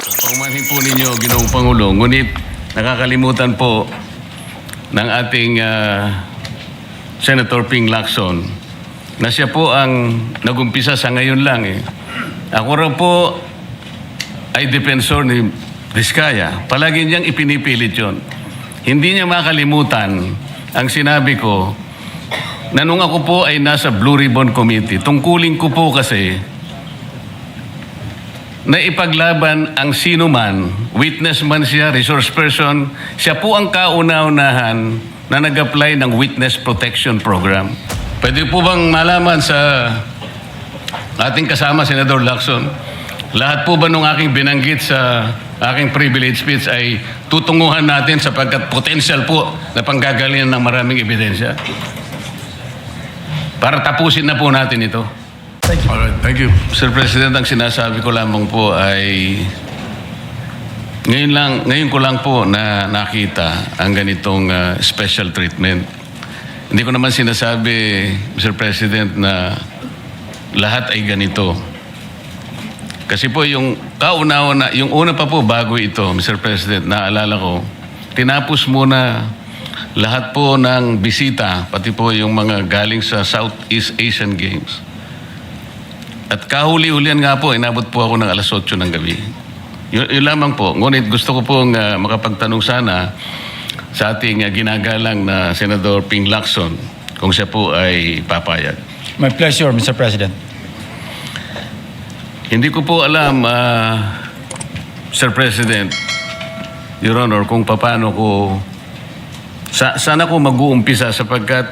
Paumanhin po ninyo, Ginoong Pangulo, ngunit nakakalimutan po ng ating Senator Ping Lacson na siya po ang nagumpisa sa ngayon lang. Ako rin po ay defensor ni Vizcaya. Palagi niyang ipinipilit yon. Hindi niya makalimutan ang sinabi ko na nung ako po ay nasa Blue Ribbon Committee, tungkulin ko po kasi na ipaglaban ang sino man, witness man siya, resource person, siya po ang kauna-unahan na nag-apply ng Witness Protection Program. Pwede po bang malaman sa ating kasama, Senador Lacson, lahat po ba nung aking binanggit sa aking privilege speech ay tutunguhan natin sapagkat potential po na panggagalingan ng maraming ebidensya? Para tapusin na po natin ito. Thank you. Alright, thank you. Sir President, ang sinasabi ko lamang po ay ngayon ko lang po na nakita ang ganitong special treatment. Hindi ko naman sinasabi, Mr. President, na lahat ay ganito. Kasi po yung kauna-una, yung una pa po bago ito, Mr. President, naalala ko, tinapos muna lahat po ng bisita, pati po yung mga galing sa Southeast Asian Games. At kahuli-hulian nga po, inabot po ako ng alas 8 ng gabi. Yun lamang po. Ngunit gusto ko pong makapagtanong sana sa ating ginagalang na Senador Ping Lacson kung siya po ay papayag. My pleasure, Mr. President. Hindi ko po alam, Sir President, Your Honor, kung paano ko sana ko mag-uumpisa sapagkat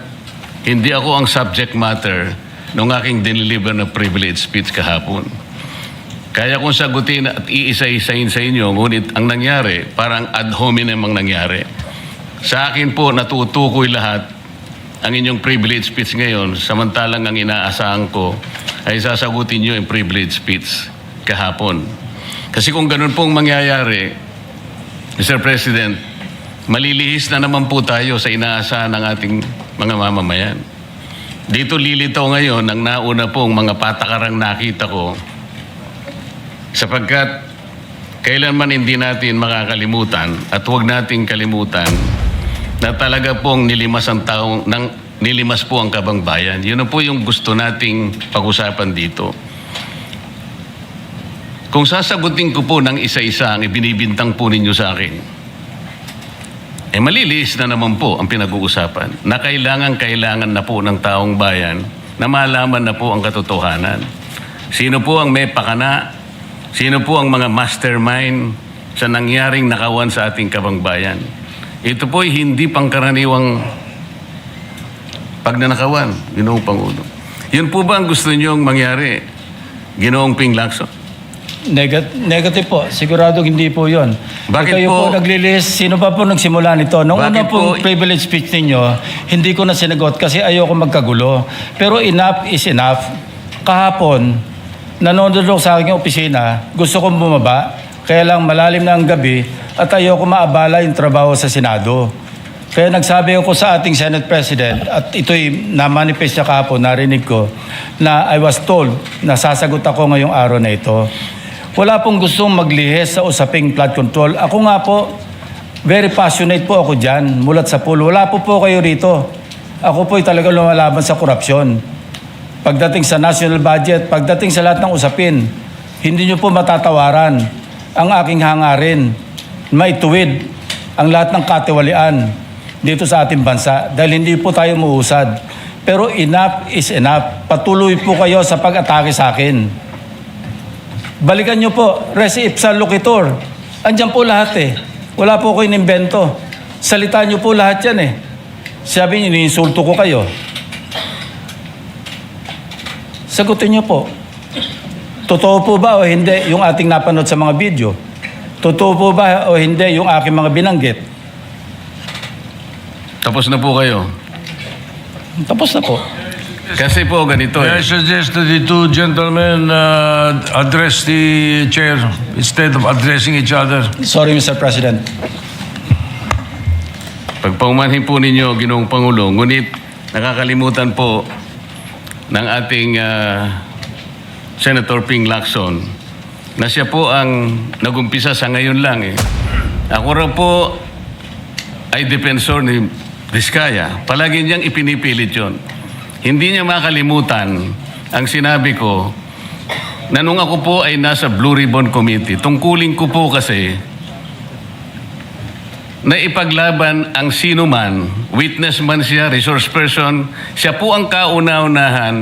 hindi ako ang subject matter nung aking dineliver na privilege speech kahapon. Kaya kong sagutin at iisa-isahin sa inyo, ngunit ang nangyari, parang ad hominem ang nangyari. Sa akin po, natutukoy lahat ang inyong privilege speech ngayon, samantalang ang inaasahan ko ay sasagutin nyo yung privilege speech kahapon. Kasi kung ganun pong mangyayari, Mr. President, malilihis na naman po tayo sa inaasahan ng ating mga mamamayan. Dito lilitaw ngayon ang nauna pong mga patakarang nakita ko sapagkat kailanman hindi natin makakalimutan at huwag nating kalimutan na talaga pong nilimas po ang kabangbayan. Yun na po yung gusto nating pag-usapan dito. Kung sasagutin ko po ng isa-isa ang ibinibintang po ninyo sa akin, maliliis na naman po ang pinag-uusapan na kailangan na po ng taong bayan na malaman na po ang katotohanan. Sino po ang may pakana? Sino po ang mga mastermind sa nangyaring nakawan sa ating kabangbayan? Ito po ay hindi pangkaraniwang pagnanakawan, Ginoong Pangulo. Yun po ba ang gusto niyong mangyari, Ginoong Ping Lacson? Negative po. Sigurado hindi po yun. Bakit kayo po? po naglilis, sino pa po nagsimula nito? Nung una Bakit pong po? privilege speech ninyo, hindi ko na sinagot kasi ayoko magkagulo. Pero enough is enough. Kahapon, nanonood ako sa aking opisina, gusto kong bumaba, kaya lang malalim na ang gabi at ayoko maabala yung trabaho sa Senado. Kaya nagsabi ako sa ating Senate President at ito'y na-manifest niya kahapon, narinig ko, na I was told na sasagot ako ngayong araw na ito. Wala pong gustong maglihis sa usaping flood control. Ako nga po, very passionate po ako dyan, mulat sa pool. Wala po kayo rito. Ako po'y talaga lumalaban sa korupsyon. Pagdating sa national budget, pagdating sa lahat ng usapin, hindi nyo po matatawaran ang aking hangarin. Maituwid ang lahat ng katiwalian dito sa ating bansa dahil hindi po tayo muusad. Pero enough is enough. Patuloy po kayo sa pag-atake sa akin. Balikan nyo po, res ipsa loquitur. Andyan po lahat eh. Wala po ko inimbento. Salita nyo po lahat yan eh. Sabi nyo, iniinsulto ko kayo. Sagutin nyo po. Totoo po ba o hindi yung ating napanood sa mga video? Totoo po ba o hindi yung aking mga binanggit? Tapos na po kayo. Tapos na po. Kasi po ganito I suggest that the two gentlemen address the chair instead of addressing each other. Sorry, Mr. President. Pagpaumanhin po ninyo, Ginoong Pangulo, ngunit nakakalimutan po ng ating Senator Ping Lacson na siya po ang nagumpisa sa ngayon lang eh. Ako raw po ay defensor ni Vizcaya. Palagi niyang ipinipilit yon. Hindi niya makalimutan ang sinabi ko na nung ako po ay nasa Blue Ribbon Committee, tungkulin ko po kasi na ipaglaban ang sino man, witness man siya, resource person, siya po ang kauna-unahan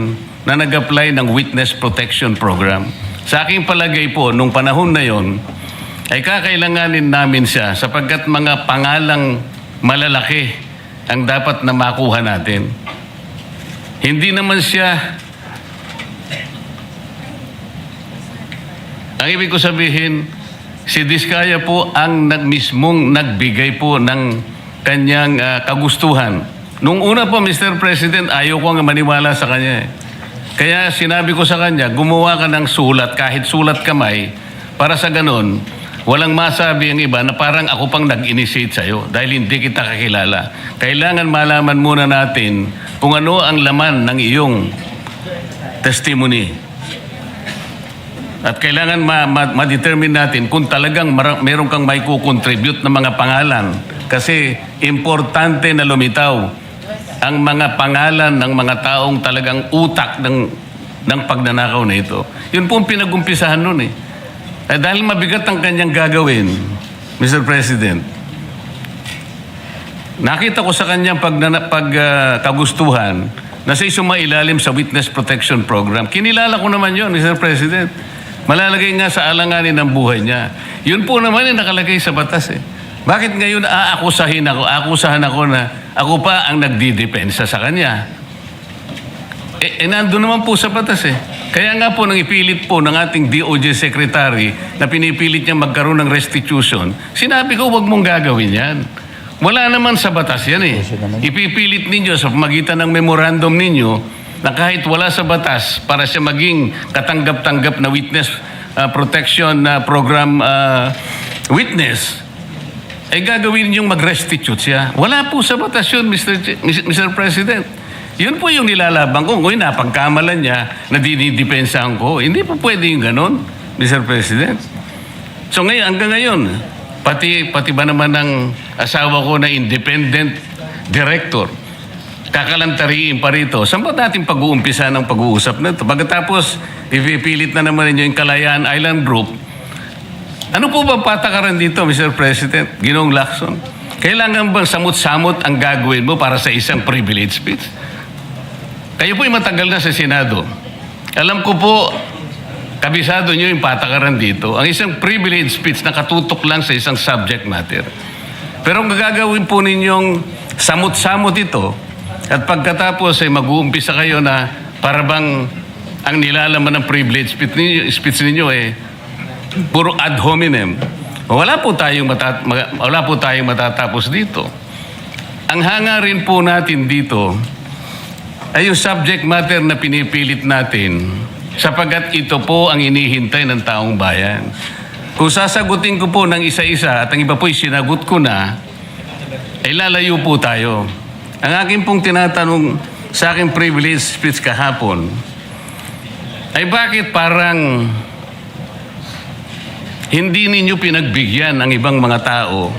na nag-apply ng Witness Protection Program. Sa aking palagay po, nung panahon na yon, ay kakailanganin namin siya sapagkat mga pangalang malalaki ang dapat na makuha natin. Hindi naman siya, ang ibig ko sabihin, si Vizcaya po ang mismong nagbigay po ng kanyang kagustuhan. Nung una po, Mr. President, ayaw ko nga maniwala sa kanya. Kaya sinabi ko sa kanya, gumawa ka ng sulat, kahit sulat kamay, para sa ganon, walang masabi ang iba na parang ako pang nag-initiate sa'yo dahil hindi kita kakilala. Kailangan malaman muna natin kung ano ang laman ng iyong testimony. At kailangan ma-determine natin kung talagang meron kang may kukontribute na mga pangalan. Kasi importante na lumitaw ang mga pangalan ng mga taong talagang utak ng pagnanakaw na ito. Yun po ang pinag-umpisahan nun eh. Dahil mabigat ang kanyang gagawin, Mr. President, nakita ko sa kanyang kagustuhan na siya sumailalim sa Witness Protection Program. Kinilala ko naman yun, Mr. President. Malalagay nga sa alanganin ng buhay niya. Yun po naman yung nakalagay sa batas eh. Bakit ngayon akusahan ako na ako pa ang nagdidepensa sa kanya? Nandun naman po sa batas eh. Kaya nga po nang ipilit po ng ating DOJ Secretary na pinipilit niya magkaroon ng restitution, sinabi ko huwag mong gagawin yan. Wala naman sa batas yan eh. Ipipilit ninyo sa pamagitan ng memorandum ninyo na kahit wala sa batas para siya maging katanggap-tanggap na witness protection program witness, ay gagawin ninyong mag-restitute siya. Wala po sa batas yun, Mr. President. Yun po yung nilalaban ko. Ngayon, napagkamalan niya na dinidepensahan ko. Hindi po pwede yung ganon, Mr. President. So ngayon, hanggang ngayon, pati ba naman ng asawa ko na independent director, kakalantariin pa rito. Saan ba natin pag-uumpisa ng pag-uusap na ito? Pagkatapos, ipipilit na naman ninyo yung Kalayaan Island Group. Ano po ba patakaran dito, Mr. President? Ginoong Lacson? Kailangan bang samot-samot ang gagawin mo para sa isang privilege speech? Kayo po'y matagal na sa Senado. Alam ko po, kabisado nyo yung patakaran dito. Ang isang privilege speech nakatutok lang sa isang subject matter. Pero ang gagawin po ninyong samot-samot ito, at pagkatapos ay mag-uumpisa kayo na para bang ang nilalaman ng privilege speech ninyo eh puro ad hominem. Wala po tayong matatapos dito. Ang hangarin po natin dito ay yung subject matter na pinipilit natin sapagkat ito po ang inihintay ng taong bayan. Kung sasagutin ko po ng isa-isa at ang iba po'y sinagot ko na, ay lalayo po tayo. Ang akin pong tinatanong sa aking privilege speech kahapon ay bakit parang hindi ninyo pinagbigyan ang ibang mga tao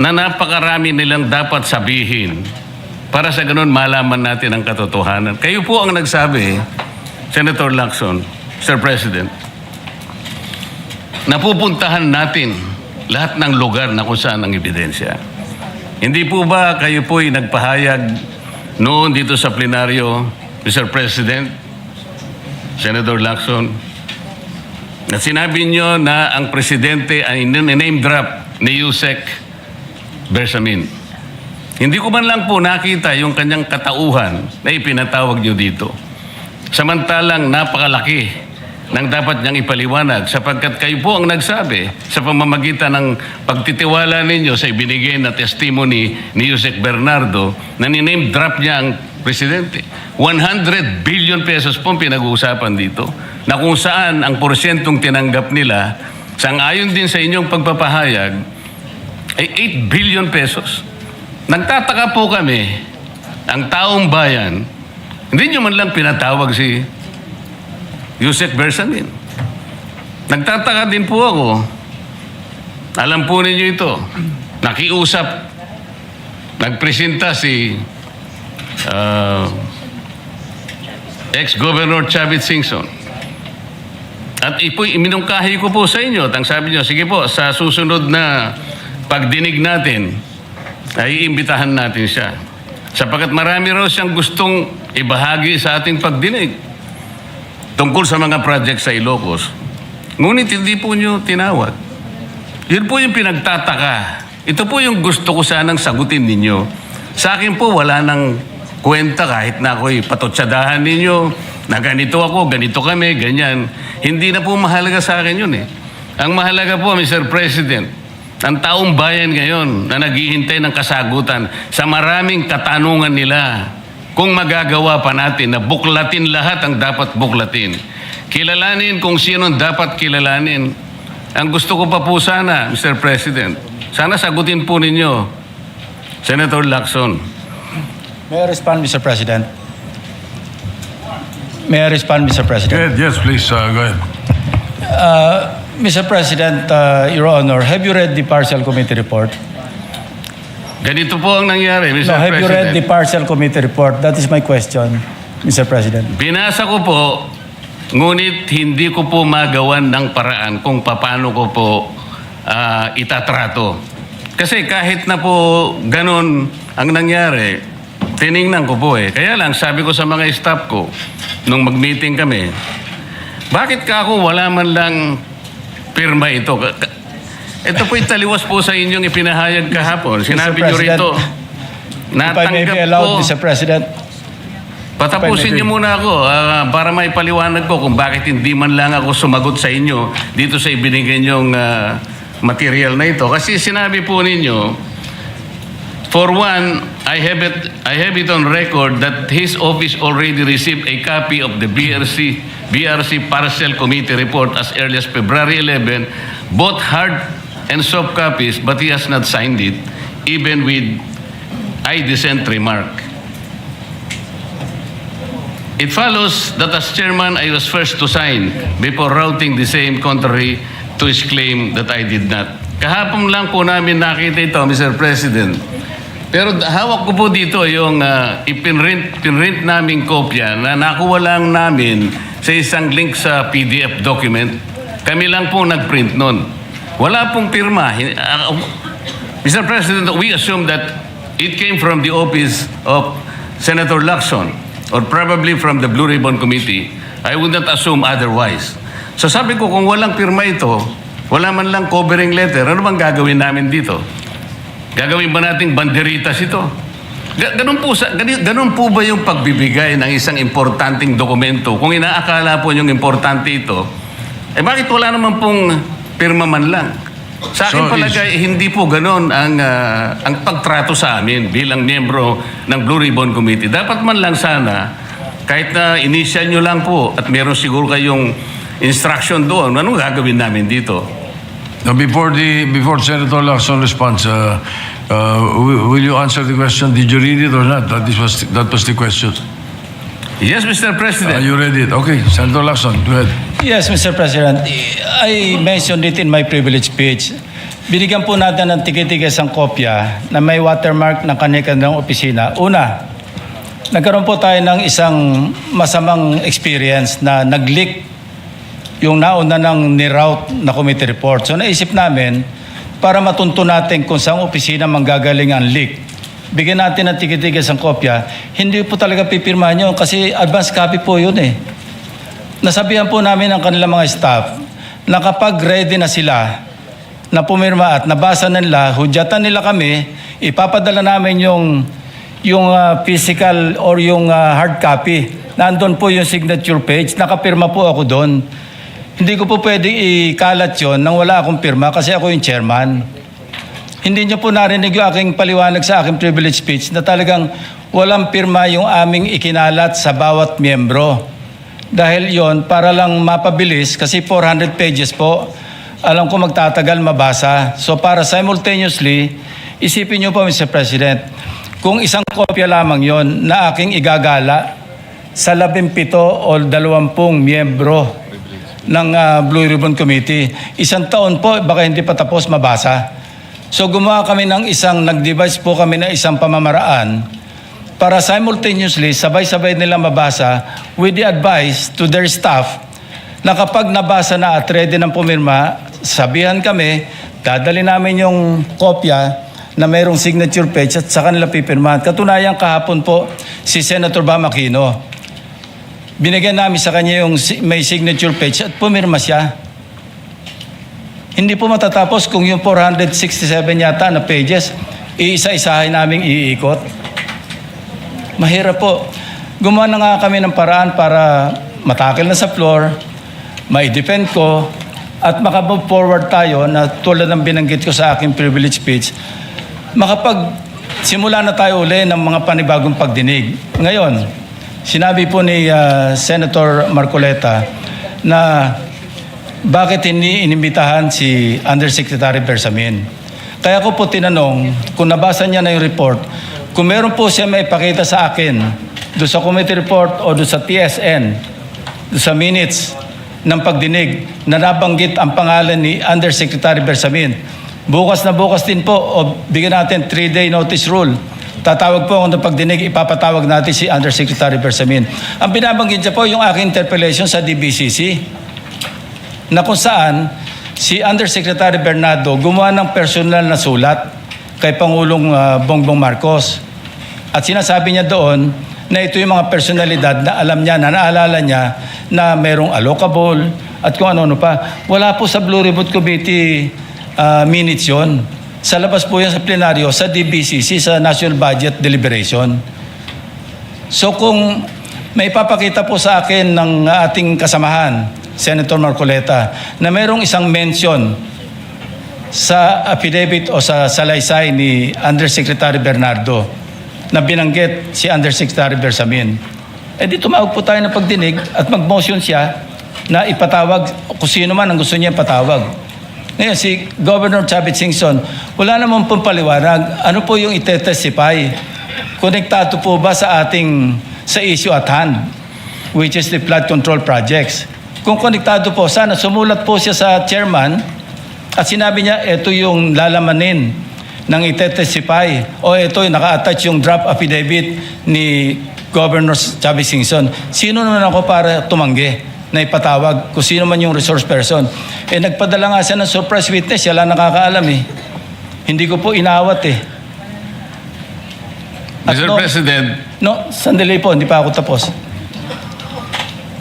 na napakarami nilang dapat sabihin para sa ganun malaman natin ang katotohanan. Kayo po ang nagsabi, Senator Lacson, Sir President, napupuntahan natin lahat ng lugar na kung saan ang ebidensya. Hindi po ba kayo po'y nagpahayag noon dito sa plenaryo, Mr. President, Senator Lacson, na sinabi nyo na ang presidente ay name drop ni Yusek Bersamin. Hindi ko man lang po nakita yung kanyang katauhan na ipinatawag nyo dito. Samantalang napakalaki ng dapat niyang ipaliwanag sapagkat kayo po ang nagsabi sa pamamagitan ng pagtitiwala ninyo sa ibinigay na testimony ni Yusek Bernardo na niname drop niya ang presidente. 100 billion pesos po pinag-uusapan dito na kung saan ang porsyentong tinanggap nila sang-ayon din sa inyong pagpapahayag ay 8 billion pesos. Nagtataka po kami, ang taong bayan, hindi nyo man lang pinatawag si Yusek Bersamin. Nagtataka din po ako. Alam po ninyo ito. Nakiusap. Nagpresenta si ex-Governor Chavit Singson. At iminungkahi ko po sa inyo at ang sabi niyo, sige po, sa susunod na pagdinig natin, ay iimbitahan natin siya. Sapagkat marami raw siyang gustong ibahagi sa ating pagdinig tungkol sa mga project sa Ilocos. Ngunit hindi po niyo tinawag. Yun po yung pinagtataka. Ito po yung gusto ko sanang sagutin ninyo. Sa akin po, wala nang kwenta kahit na ako'y patutsadahan ninyo na ganito ako, ganito kami, ganyan. Hindi na po mahalaga sa akin yun eh. Ang mahalaga po, Mr. President, ang taong bayan ngayon na naghihintay ng kasagutan sa maraming katanungan nila kung magagawa pa natin na buklatin lahat ang dapat buklatin. Kilalanin kung sino dapat kilalanin. Ang gusto ko pa po sana, Mr. President, sana sagutin po ninyo, Senator Lacson. May I respond, Mr. President? May I respond, Mr. President? Yes, please, go ahead. Mr. President, Your Honor, have you read the partial committee report? Ganito po ang nangyari, Mr. No, have President. you read the partial committee report? That is my question, Mr. President. Binasa ko po, ngunit hindi ko po magawan ng paraan kung paano ko po itatrato. Kasi kahit na po ganun ang nangyari, tiningnan ko po eh. Kaya lang, sabi ko sa mga staff ko, nung mag-meeting kami, bakit ka ako wala man lang pirma ito? Ito po italiwas po sa inyong ipinahayag kahapon. Sinabi nyo rito, If I may be allowed, Mr. President. Patapusin niyo muna ako para may paliwanag ko kung bakit hindi man lang ako sumagot sa inyo dito sa ibinigay niyong material na ito. Kasi sinabi po ninyo, for one, I have it on record that his office already received a copy of the BRC Parcel Committee report as early as February 11, both hard and soft copies, but he has not signed it, even with I dissent remark. It follows that as chairman, I was first to sign before routing the same contrary to his claim that I did not. Kahapon lang po namin nakita ito, Mr. President. Pero hawak ko po dito yung ipinrint naming kopya na nakuha lang namin sa isang link sa PDF document. Kami lang po nagprint nun. Wala pong pirma. Mr. President, we assume that it came from the office of Senator Lacson or probably from the Blue Ribbon Committee. I would not assume otherwise. So sabi ko, kung walang pirma ito, wala man lang covering letter, ano bang gagawin namin dito? Gagawin ba nating banderitas ito? Ganun po ba yung pagbibigay ng isang importanteng dokumento? Kung inaakala po yung importante ito, eh bakit wala naman pong pirma man lang? Sa akin palagay, hindi po ganun ang pagtrato sa amin bilang miyembro ng Blue Ribbon Committee. Dapat man lang sana, kahit na initial nyo lang po at meron siguro kayong instruction doon, anong gagawin namin dito? Now, before Senator Lacson responds, will you answer the question? Did you read it or not? That was the question. Yes, Mr. President. You read it. Okay, Senator Lacson, go ahead. Yes, Mr. President. I mentioned it in my privilege speech. Binigyan po natin ng tikitikis ang kopya na may watermark ng kanya-kanyang opisina. Una, nagkaroon po tayo ng isang masamang experience na nag-leak yung nauna ng niroute na committee report. So naisip namin, para matunto natin kung saan opisina manggagaling ang leak, bigyan natin ng tikitikis ang kopya. Hindi po talaga pipirmahan yun kasi advance copy po yun eh. Nasabihan po namin ang kanilang mga staff na kapag ready na sila na pumirma at nabasa nila, hudyatan nila kami, ipapadala namin yung physical or yung hard copy. Nandun po yung signature page, nakapirma po ako doon. Hindi ko po pwede ikalat yun nang wala akong pirma kasi ako yung chairman. Hindi niyo po narinig yung aking paliwanag sa aking privilege speech na talagang walang pirma yung aming ikinalat sa bawat miyembro. Dahil yon para lang mapabilis kasi 400 pages po. Alam ko magtatagal mabasa. So para simultaneously, isipin niyo po Mr. President, kung isang kopya lamang yon na aking igagala sa 17 o 20 miyembro ng Blue Ribbon Committee. 1 taon po, baka hindi pa tapos mabasa. So gumawa kami ng nag-devise po kami ng isang pamamaraan para simultaneously, sabay-sabay nila mabasa with the advice to their staff na kapag nabasa na at ready ng pumirma, sabihan kami, dadali namin yung kopya na mayroong signature page at sa kanila pipirmahan. Katunayan kahapon po si Senator Bam Aquino. Binigyan namin sa kanya yung may signature page at pumirma siya. Hindi po matatapos kung yung 467 yata na pages, iisa-isahin naming iikot. Mahirap po. Gumawa na nga kami ng paraan para matakil na sa floor, mai-defend ko, at makabove forward tayo na tulad ng binanggit ko sa aking privilege speech, simula na tayo uli ng mga panibagong pagdinig. Ngayon, sinabi po ni Senator Marcoleta na bakit hindi inimbitahan si Undersecretary Bersamin. Kaya ko po tinanong, kung nabasa niya na yung report, kung meron po siya may ipakita sa akin doon sa committee report o doon sa TSN, doon sa minutes ng pagdinig na nabanggit ang pangalan ni Undersecretary Bersamin. Bukas na bukas din po, o bigyan natin 3-day notice rule. Tatawag po ako ng pagdinig, ipapatawag natin si Undersecretary Bersamin. Ang binabanggit niya po yung aking interpellation sa DBCC, na kung saan si Undersecretary Bernardo gumawa ng personal na sulat kay Pangulong Bongbong Marcos. At sinasabi niya doon na ito yung mga personalidad na alam niya, na naalala niya na merong allocable at kung ano-ano pa. Wala po sa Blue Ribbon Committee minutes yun. Sa labas po yan sa plenaryo, sa DBCC, sa National Budget Deliberation. So kung may papakita po sa akin ng ating kasamahan, Senator Marcoleta, na mayroong isang mention sa affidavit o sa salaysay ni Undersecretary Bernardo na binanggit si Undersecretary Bersamin, di tumawag po tayo ng pagdinig at mag-motion siya na ipatawag kung sino man ang gusto niya ipatawag. Ngayon, si Governor Chavit Singson, wala naman pong paliwanag. Ano po yung ite-testify? Konektado po ba sa issue at hand, which is the flood control projects? Kung konektado po, sana sumulat po siya sa chairman at sinabi niya, ito yung lalamanin ng ite-testify o ito yung naka-attach yung draft affidavit ni Governor Chavit Singson. Sino naman ako para tumanggi na ipatawag kung sino man yung resource person? Nagpadala nga siya ng surprise witness, siya lang nakakaalam eh. Hindi ko po inawat eh. At Mr. President. Sandali po, hindi pa ako tapos.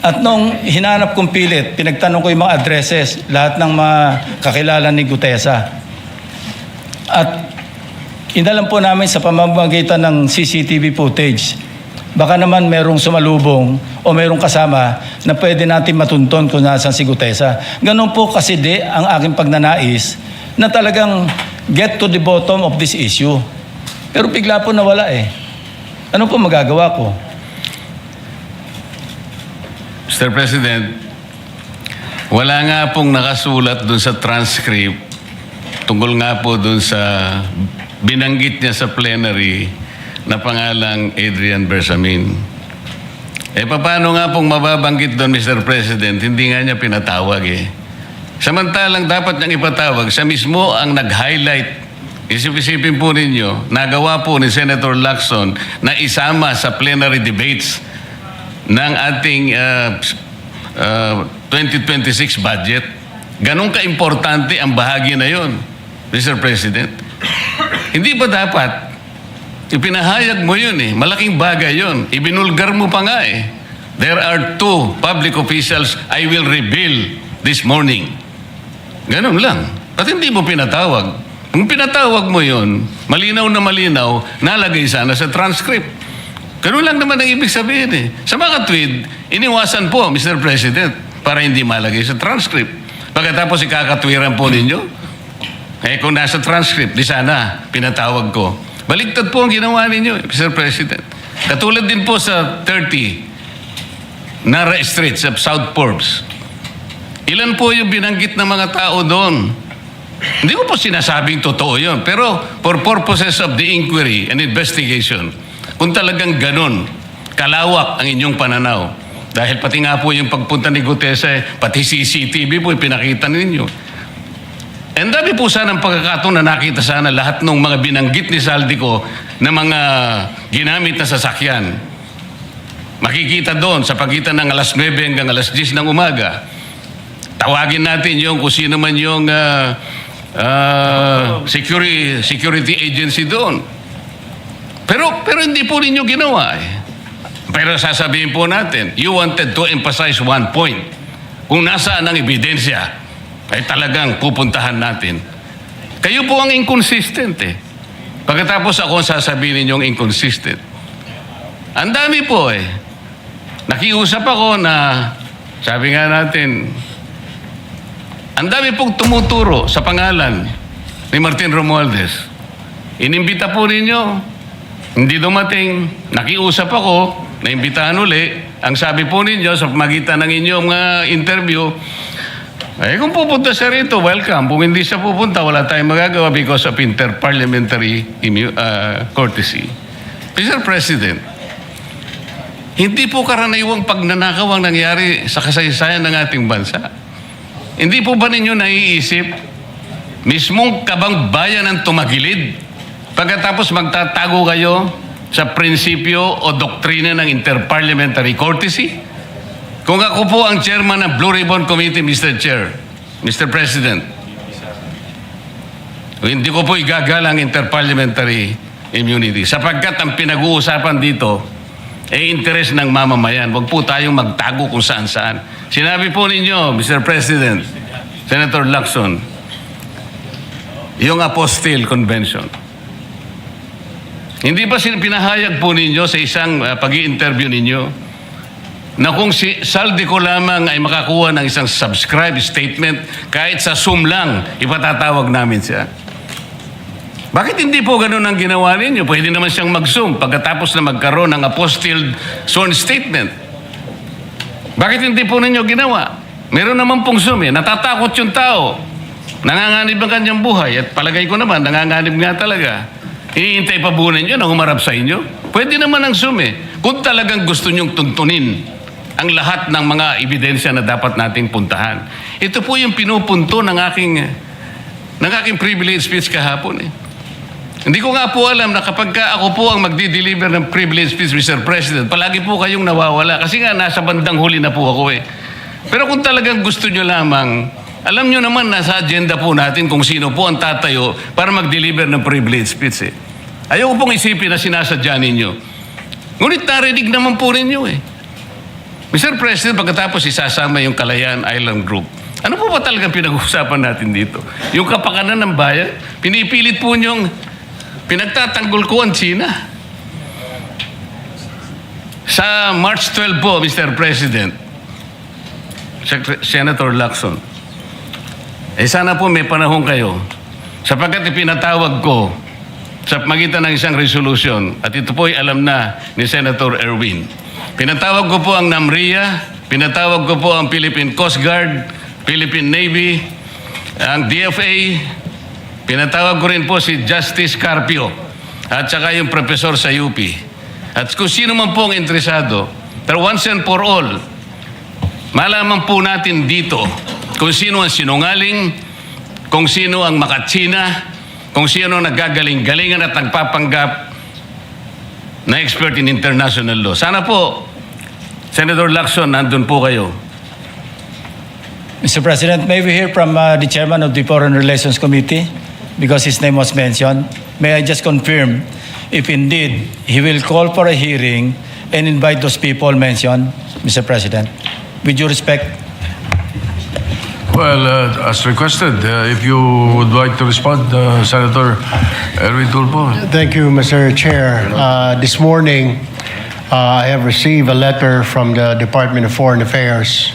At nung hinanap kong pilit, pinagtanong ko yung mga addresses, lahat ng mga kakilala ni Gutesa. At inalam po namin sa pamamagitan ng CCTV footage, baka naman merong sumalubong o merong kasama na pwede natin matunton kung nasan si Gutesa. Ganun po kasi ang aking pagnanais na talagang get to the bottom of this issue. Pero bigla po nawala eh. Ano po magagawa ko? Mr. President, wala nga pong nakasulat dun sa transcript tungkol nga po dun sa binanggit niya sa plenary na pangalang Adrian Bersamin. Paano nga pong mababanggit doon, Mr. President? Hindi nga niya pinatawag eh. Samantalang dapat niyang ipatawag, siya mismo ang nag-highlight. Isip-isipin po ninyo, nagawa po ni Senator Lacson na isama sa plenary debates ng ating 2026 budget. Ganun ka-importante ang bahagi na yon, Mr. President. Hindi ba dapat ipinahayag mo yun eh. Malaking bagay yun. Ibinulgar mo pa nga eh. There are 2 public officials I will reveal this morning. Ganun lang. At hindi mo pinatawag. Kung pinatawag mo yun, malinaw na malinaw, nalagay sana sa transcript. Ganun lang naman ang ibig sabihin eh. Sa mga tweet, iniwasan po, Mr. President, para hindi malagay sa transcript. Pagkatapos ikakatwiran po ninyo, kung nasa transcript, di sana pinatawag ko. Baligtad po ang ginawa ninyo, Mr. President. Katulad din po sa 30 Nara Street sa South Forbes. Ilan po yung binanggit ng mga tao doon? Hindi ko po sinasabing totoo yun. Pero for purposes of the inquiry and investigation, kung talagang ganun, kalawak ang inyong pananaw, Dahil pati nga po yung pagpunta ni Gutese, pati CCTV po pinakita ninyo. And dami po sana ang pagkakataon na nakita sana lahat ng mga binanggit ni Saldico na mga ginamit na sasakyan. Makikita doon sa pagitan ng alas 9 hanggang alas 10 ng umaga. Tawagin natin yung kung sino man yung security agency doon. Pero hindi po ninyo ginawa eh. Pero sasabihin po natin, you wanted to emphasize one point. Kung nasaan ang ebidensya, ay talagang pupuntahan natin. Kayo po ang inconsistent eh. Pagkatapos ako ang sasabihin ninyong inconsistent. Ang dami po eh. Nakiusap ako na, sabi nga natin, ang dami pong tumuturo sa pangalan ni Martin Romualdez. Inimbita po ninyo, hindi dumating, nakiusap ako, naimbitahan uli. Ang sabi po ninyo sa magitan ng inyong interview, kung pupunta siya rito, welcome. Kung hindi siya pupunta, wala tayong magagawa because of inter-parliamentary courtesy. Mr. President, hindi po karaniwang pagnanakaw ang nangyari sa kasaysayan ng ating bansa. Hindi po ba ninyo naiisip, mismong kabang bayan ang tumagilid, pagkatapos magtatago kayo sa prinsipyo o doktrina ng inter-parliamentary courtesy? Kung ako po ang chairman ng Blue Ribbon Committee, Mr. Chair, Mr. President, hindi ko po igagalang inter-parliamentary immunity sapagkat ang pinag-uusapan dito ay interes ng mamamayan. Huwag po tayong magtago kung saan-saan. Sinabi po ninyo, Mr. President, Senator Lacson, yung Apostille Convention. Hindi ba pinahayag po ninyo sa isang pag-i-interview ninyo na kung si Saldico lamang ay makakuha ng isang subscribe statement, kahit sa Zoom lang, ipatatawag namin siya? Bakit hindi po ganun ang ginawa ninyo? Pwede naman siyang mag-Zoom pagkatapos na magkaroon ng apostille sworn statement. Bakit hindi po ninyo ginawa? Meron naman pong Zoom eh. Natatakot yung tao. Nanganganib ang kanyang buhay. At palagay ko naman, nanganganib nga talaga. Iintay pa po ninyo na humarap sa inyo? Pwede naman ang Zoom eh. Kung talagang gusto nyong tuntunin ang lahat ng mga ebidensya na dapat nating puntahan. Ito po yung pinupunto ng aking privilege speech kahapon eh. Hindi ko nga po alam na kapag ako po ang magdi-deliver ng privilege speech, Mr. President, palagi po kayong nawawala. Kasi nga, nasa bandang huli na po ako eh. Pero kung talagang gusto nyo lamang, alam nyo naman nasa agenda po natin kung sino po ang tatayo para mag-deliver ng privilege speech eh. Ayaw ko pong isipin na sinasadya ninyo. Ngunit narinig naman po ninyo eh. Mr. President, pagkatapos isasama yung Kalayaan Island Group, ano po ba talagang pinag-uusapan natin dito? Yung kapakanan ng bayan, pinipilit po nyong pinagtatanggol ko ang China. Sa March 12 po, Mr. President, Senator Lacson, sana po may panahon kayo sapagkat ipinatawag ko sa magitan ng isang resolution at ito po ay alam na ni Senator Erwin. Pinatawag ko po ang NAMRIA, pinatawag ko po ang Philippine Coast Guard, Philippine Navy, ang DFA, pinatawag ko rin po si Justice Carpio at saka yung professor sa UP. At kung sino man po ang interesado, pero once and for all, malaman po natin dito kung sino ang sinungaling, kung sino ang makatsina, kung sino ang nagagaling-galingan at nagpapanggap na expert in international law. Sana po, Senator Lacson, nandun po kayo. Mr. President, may we hear from the chairman of the Foreign Relations Committee? Because his name was mentioned. May I just confirm if indeed he will call for a hearing and invite those people mentioned, Mr. President? With due respect. Well, as requested, if you would like to respond, Senator Erwin Tulfo. Thank you, Mr. Chair. This morning, I have received a letter from the Department of Foreign Affairs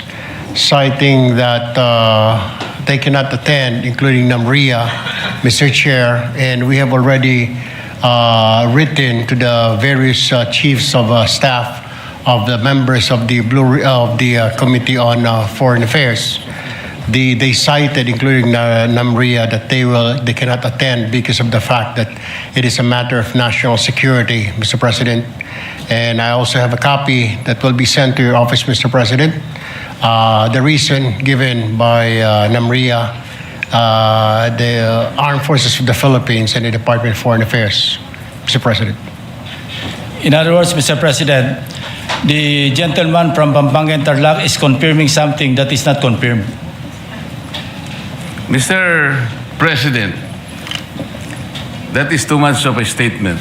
citing that they cannot attend, including NAMRIA, Mr. Chair, and we have already written to the various chiefs of staff of the members of the Committee on Foreign Affairs. they cited, including Namria, that they cannot attend because of the fact that it is a matter of national security, Mr. President. And I also have a copy that will be sent to your office, Mr. President. The reason given by Namria, the Armed Forces of the Philippines, and the Department of Foreign Affairs, Mr. President. In other words, Mr. President, the gentleman from Pampanga and Tarlac is confirming something that is not confirmed. Mr. President, that is too much of a statement.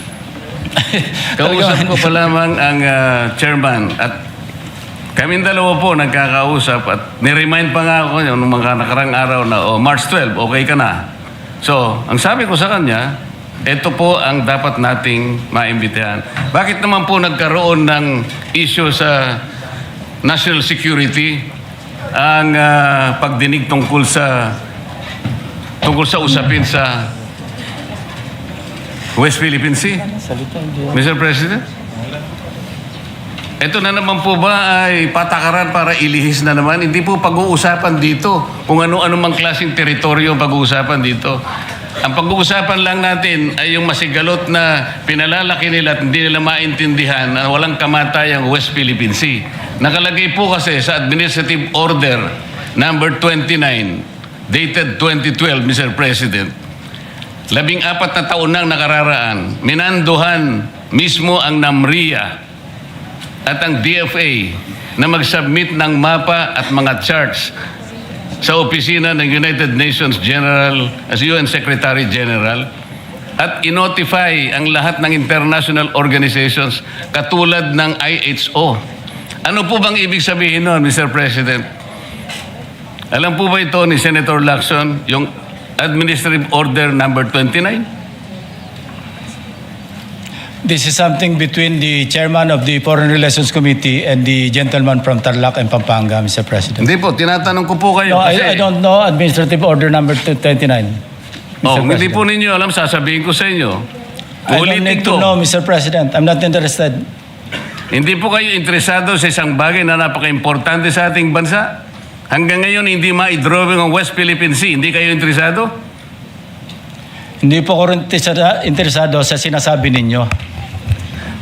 Kausap ko pa lamang ang chairman at kaming dalawa po nagkakausap at niremind pa nga ako yung mga nakarang araw na March 12, okay ka na. So, ang sabi ko sa kanya, ito po ang dapat nating maimbitahan. Bakit naman po nagkaroon ng issue sa national security ang pagdinig tungkol sa usapin sa West Philippine Sea? Mr. President? Ito na naman po ba ay patakaran para ilihis na naman? Hindi po pag-uusapan dito kung ano-ano mang klaseng teritoryo ang pag-uusapan dito. Ang pag-uusapan lang natin ay yung masigalot na pinalalaki nila at hindi nila maintindihan na walang kamatay ang West Philippine Sea. Nakalagay po kasi sa Administrative Order number 29 dated 2012, Mr. President. 14 na taon nang nakararaan, minanduhan mismo ang Namria at ang DFA na mag-submit ng mapa at mga charts sa opisina ng United Nations General as UN Secretary General at inotify ang lahat ng international organizations katulad ng IHO. Ano po bang ibig sabihin nun, Mr. President? Alam po ba ito ni Senator Lacson, yung Administrative Order number 29? This is something between the chairman of the Foreign Relations Committee and the gentleman from Tarlac and Pampanga, Mr. President. Hindi po, tinatanong ko po kayo. No, kasi, I don't know Administrative Order number 29. hindi po ninyo alam, sasabihin ko sa inyo. I don't need to know, Mr. President. I'm not interested. Hindi po kayo interesado sa isang bagay na napaka-importante sa ating bansa? Hanggang ngayon, hindi ma-drawing ang West Philippine Sea. Hindi kayo interesado? Hindi po ko rin interesado sa sinasabi ninyo.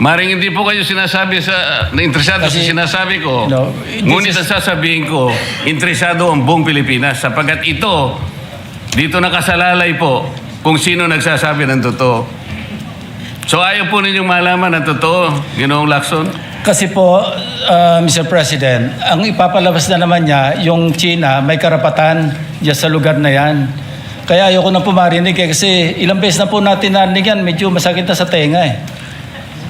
Maring hindi po kayo sinasabi interesado sa Kasi, sinasabi ko. no, Ngunit ang sasabihin ko, interesado ang buong Pilipinas sapagkat ito, dito nakasalalay po kung sino nagsasabi ng totoo. So ayaw po ninyong malaman ang totoo, Ginoong Lacson? Kasi po, Mr. President, ang ipapalabas na naman niya, yung China, may karapatan dyan sa lugar na yan. Kaya ayoko na po marinig kasi ilang beses na po natin narinig yan, medyo masakit na sa tenga eh.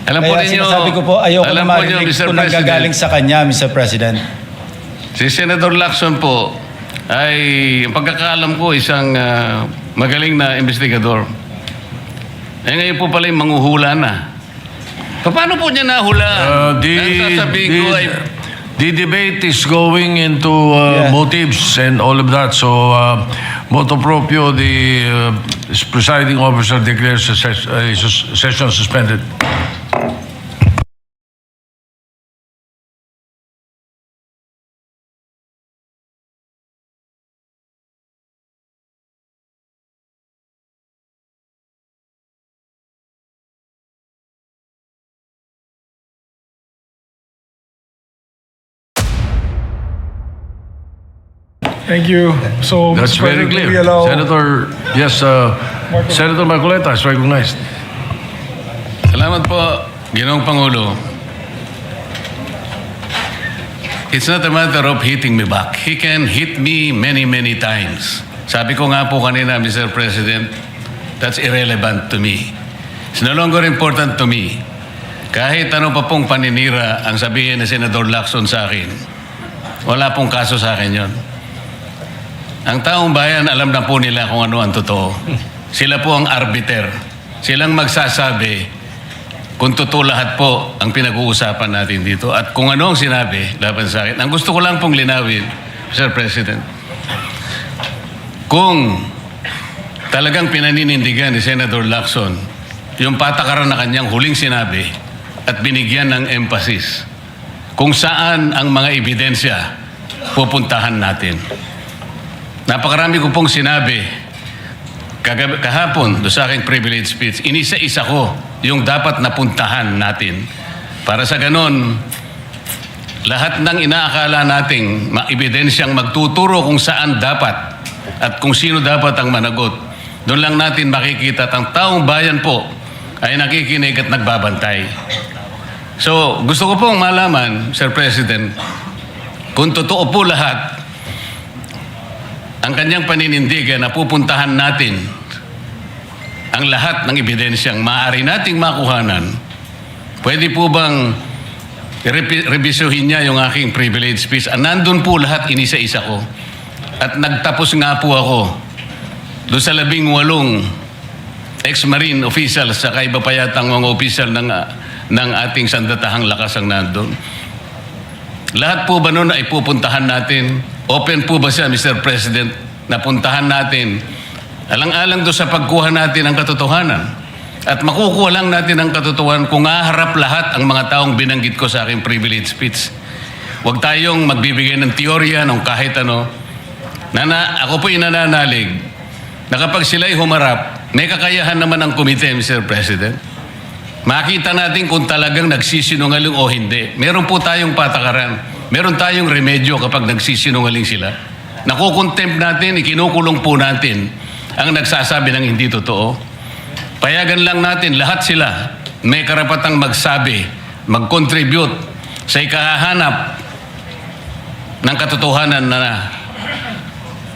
Alam po Kaya ninyo, sinasabi ko po, ayoko na alam po ninyo, marinig Mr. kung President, nanggagaling sa kanya, Mr. President. si Senator Lacson po ay, ang pagkakaalam ko, isang magaling na investigador. Eh ngayon po pala yung manghuhula na. Paano po niya nahulaan? Ang sasabihin ko ay, The debate is going into motives and all of that. So, motu proprio, the presiding officer declares a session suspended. Thank you. So, That's Mr. very President, clear. we allow- Senator, yes, Senator Marcoleta is recognized. salamat po, Ginoong Pangulo. It's not a matter of hitting me back. He can hit me many, many times. Sabi ko nga po kanina, Mr. President, that's irrelevant to me. It's no longer important to me. Kahit ano pa pong paninira ang sabihin ni Senator Lacson sa akin, wala pong kaso sa akin yon. Ang taong bayan, alam na po nila kung ano ang totoo. Sila po ang arbiter. Silang magsasabi kung totoo lahat po ang pinag-uusapan natin dito at kung ano ang sinabi laban sa akin. Ang gusto ko lang pong linawin, Mr. President, kung talagang pinaninindigan ni Senator Lacson yung patakaran na kanyang huling sinabi at binigyan ng emphasis kung saan ang mga ebidensya pupuntahan natin. napakarami ko pong sinabi kahapon do sa aking privilege speech. Inisa-isa ko yung dapat napuntahan natin. Para sa ganon, lahat ng inaakala nating ebidensyang magtuturo kung saan dapat at kung sino dapat ang managot, doon lang natin makikita at ang taong bayan po ay nakikinig at nagbabantay. So, gusto ko pong malaman, Sir President, kung totoo po lahat ang kanyang paninindigan na pupuntahan natin ang lahat ng ebidensyang maaari nating makuhanan, pwede po bang revisyuhin niya yung aking privilege speech? Nandun po lahat, inisa-isa ko. At nagtapos nga po ako doon sa 18 ex-marine officials sa iba pa yatang mga official ng ating sandatahang lakas ang nandun. Lahat po ba nun ay pupuntahan natin? Open po ba siya, Mr. President, na puntahan natin? Alang-alang doon sa pagkuha natin ng katotohanan. At makukuha lang natin ang katotohanan kung haharap lahat ang mga taong binanggit ko sa aking privilege speech. Huwag tayong magbibigay ng teorya ng kahit ano. Ako po inananalig na kapag sila'y humarap, may kakayahan naman ang komite, Mr. President. Makita natin kung talagang nagsisinungaling o hindi. Meron po tayong patakaran. Meron tayong remedyo kapag nagsisinungaling sila. Nakukontempt natin, ikinukulong po natin ang nagsasabi ng hindi totoo. Payagan lang natin, lahat sila may karapatang magsabi, mag-contribute sa ikahahanap ng katotohanan na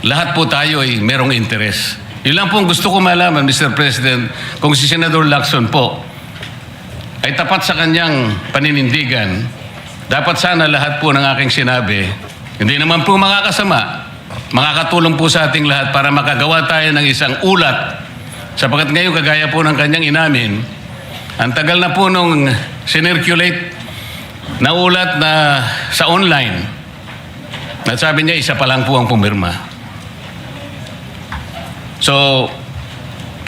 lahat po tayo ay merong interes. Yun lang po gusto ko malaman, Mr. President, kung si Senador Lacson po ay tapat sa kanyang paninindigan, dapat sana lahat po ng aking sinabi, hindi naman po makakasama, makakatulong po sa ating lahat para makagawa tayo ng isang ulat. Sapagkat ngayon, kagaya po ng kanyang inamin, ang tagal na po nung sinirculate na ulat na sa online, na sabi niya, isa pa lang po ang pumirma. So,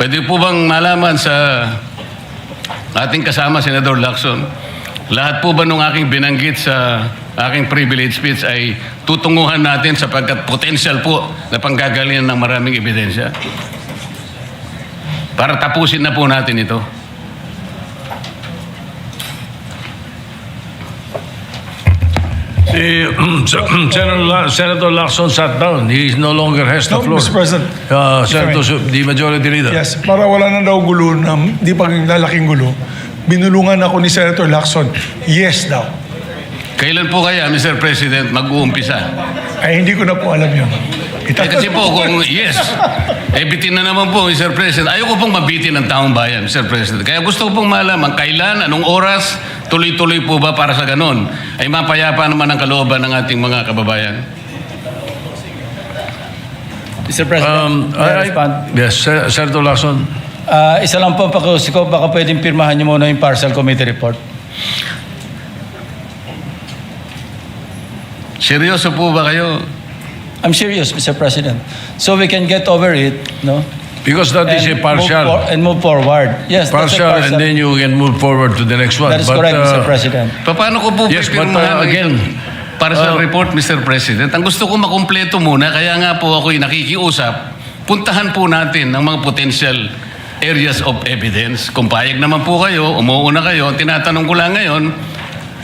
pwede po bang malaman sa ating kasama, Senador Lacson, lahat po ba nung aking binanggit sa aking privilege speech ay tutunguhan natin sapagkat potential po na panggagalingan ng maraming ebidensya? Para tapusin na po natin ito. Senator Lacson sat down. He no longer has the No, floor. Mr. President. Senator, the majority leader. Yes, para wala na daw gulo, na di pa lalaking gulo, binulungan ako ni Senator Lacson. Yes daw. Kailan po kaya, Mr. President, mag-uumpisa? Ay, hindi ko na po alam yun. Kasi po, kung yes, bitin na naman po, Mr. President. Ayoko pong mabitin ng taong bayan, Mr. President. Kaya gusto ko pong malaman, kailan, anong oras, tuloy-tuloy po ba para sa ganon, ay mapayapa naman ang kalooban ng ating mga kababayan? Mr. President, may I respond? Yes, Senator Lacson. Isa lang po ang pakiusap ko, baka pwedeng pirmahan niyo muna yung partial committee report. Seryoso po ba kayo? I'm serious, Mr. President. So we can get over it, no? Because that is a partial. And move forward. Yes, that's a Partial, and then you can move forward to the next one. That is correct, Mr. President. Paano ko po Yes, but pipirmahan again, partial report, Mr. President? Ang gusto ko makumpleto muna, kaya nga po ako'y nakikiusap, puntahan po natin ang mga potential areas of evidence. Kung payag naman po kayo, umuuna kayo, tinatanong ko lang ngayon,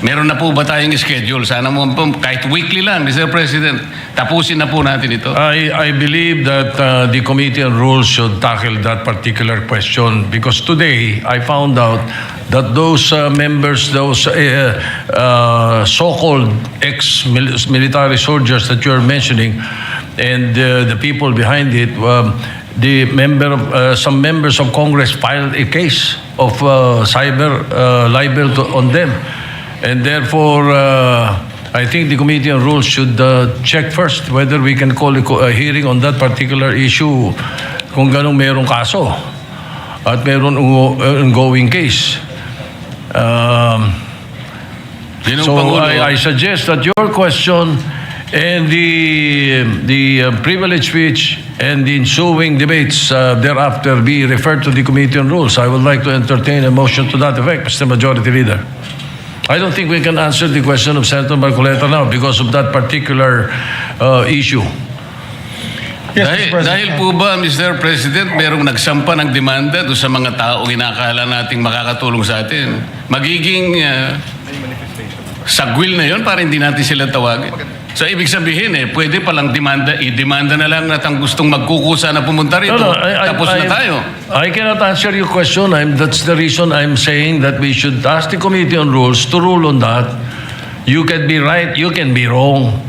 meron na po ba tayong schedule? Sana mo po, kahit weekly lang, Mr. President, tapusin na po natin ito. I believe that the Committee on Rules should tackle that particular question because today I found out that those members, those so-called ex-military soldiers that you are mentioning and the people behind it, some members of Congress filed a case of cyber libel on them. And therefore, I think the Committee on Rules should check first whether we can call a hearing on that particular issue kung ganong merong kaso at meron ongoing case. So I suggest that your question and the privilege speech and the ensuing debates thereafter be referred to the Committee on Rules. I would like to entertain a motion to that effect, Mr. Majority Leader. I don't think we can answer the question of Senator Marcoleta now because of that particular issue. Yes, dahil, Mr. President. dahil po ba, Mr. President, merong nagsampa ng demanda doon sa mga taong inakala nating makakatulong sa atin? Magiging sagwil na yon para hindi natin sila tawagin. So, ibig sabihin pwede palang i-demanda na lang at ang gustong magkukusa na pumunta rito. Tapos na tayo. I cannot answer your question. That's the reason I'm saying that we should ask the Committee on Rules to rule on that. You can be right, you can be wrong.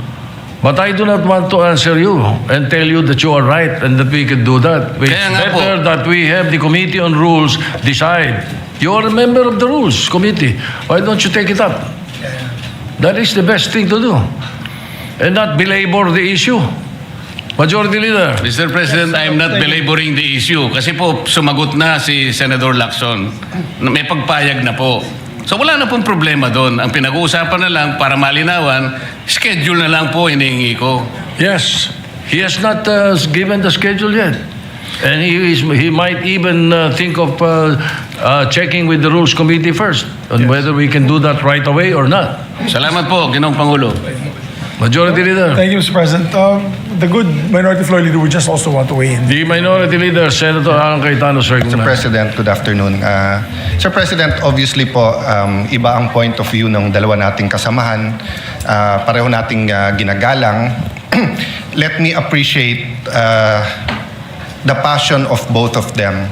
But I do not want to answer you and tell you that you are right and that we can do that. It's Kaya nga better po. that we have the Committee on Rules decide. You are a member of the Rules Committee. Why don't you take it up? That is the best thing to do. And not belabor the issue. Majority Leader. Mr. President, I'm not belaboring the issue kasi po sumagot na si Senator Lacson. May pagpayag na po. So wala na pong problema doon. Ang pinag-uusapan na lang para malinawan, schedule na lang po hinihingi ko. Yes, he has not given the schedule yet. And he might even think of checking with the Rules Committee first on whether we can do that right away or not. Salamat po, Ginoong Pangulo. Majority Leader. Thank you, Mr. President. The good Minority Floor Leader would just also want to weigh in. The Minority Leader, Senator Alan Cayetano, Mr. recognized. President, good afternoon. Sir President, obviously po, iba ang point of view ng dalawa nating kasamahan. Pareho nating ginagalang. Let me appreciate the passion of both of them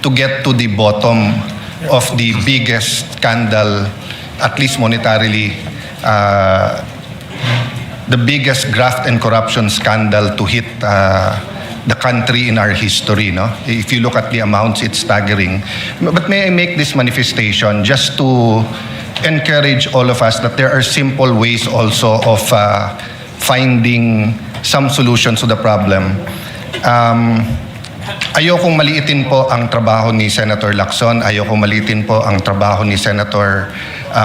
to get to the bottom of the biggest scandal, at least monetarily, the biggest graft and corruption scandal to hit the country in our history. No? If you look at the amounts, it's staggering. But may I make this manifestation just to encourage all of us that there are simple ways also of finding some solutions to the problem. Ayokong maliitin po ang trabaho ni Senator Lacson. Ayokong maliitin po ang trabaho ni Senator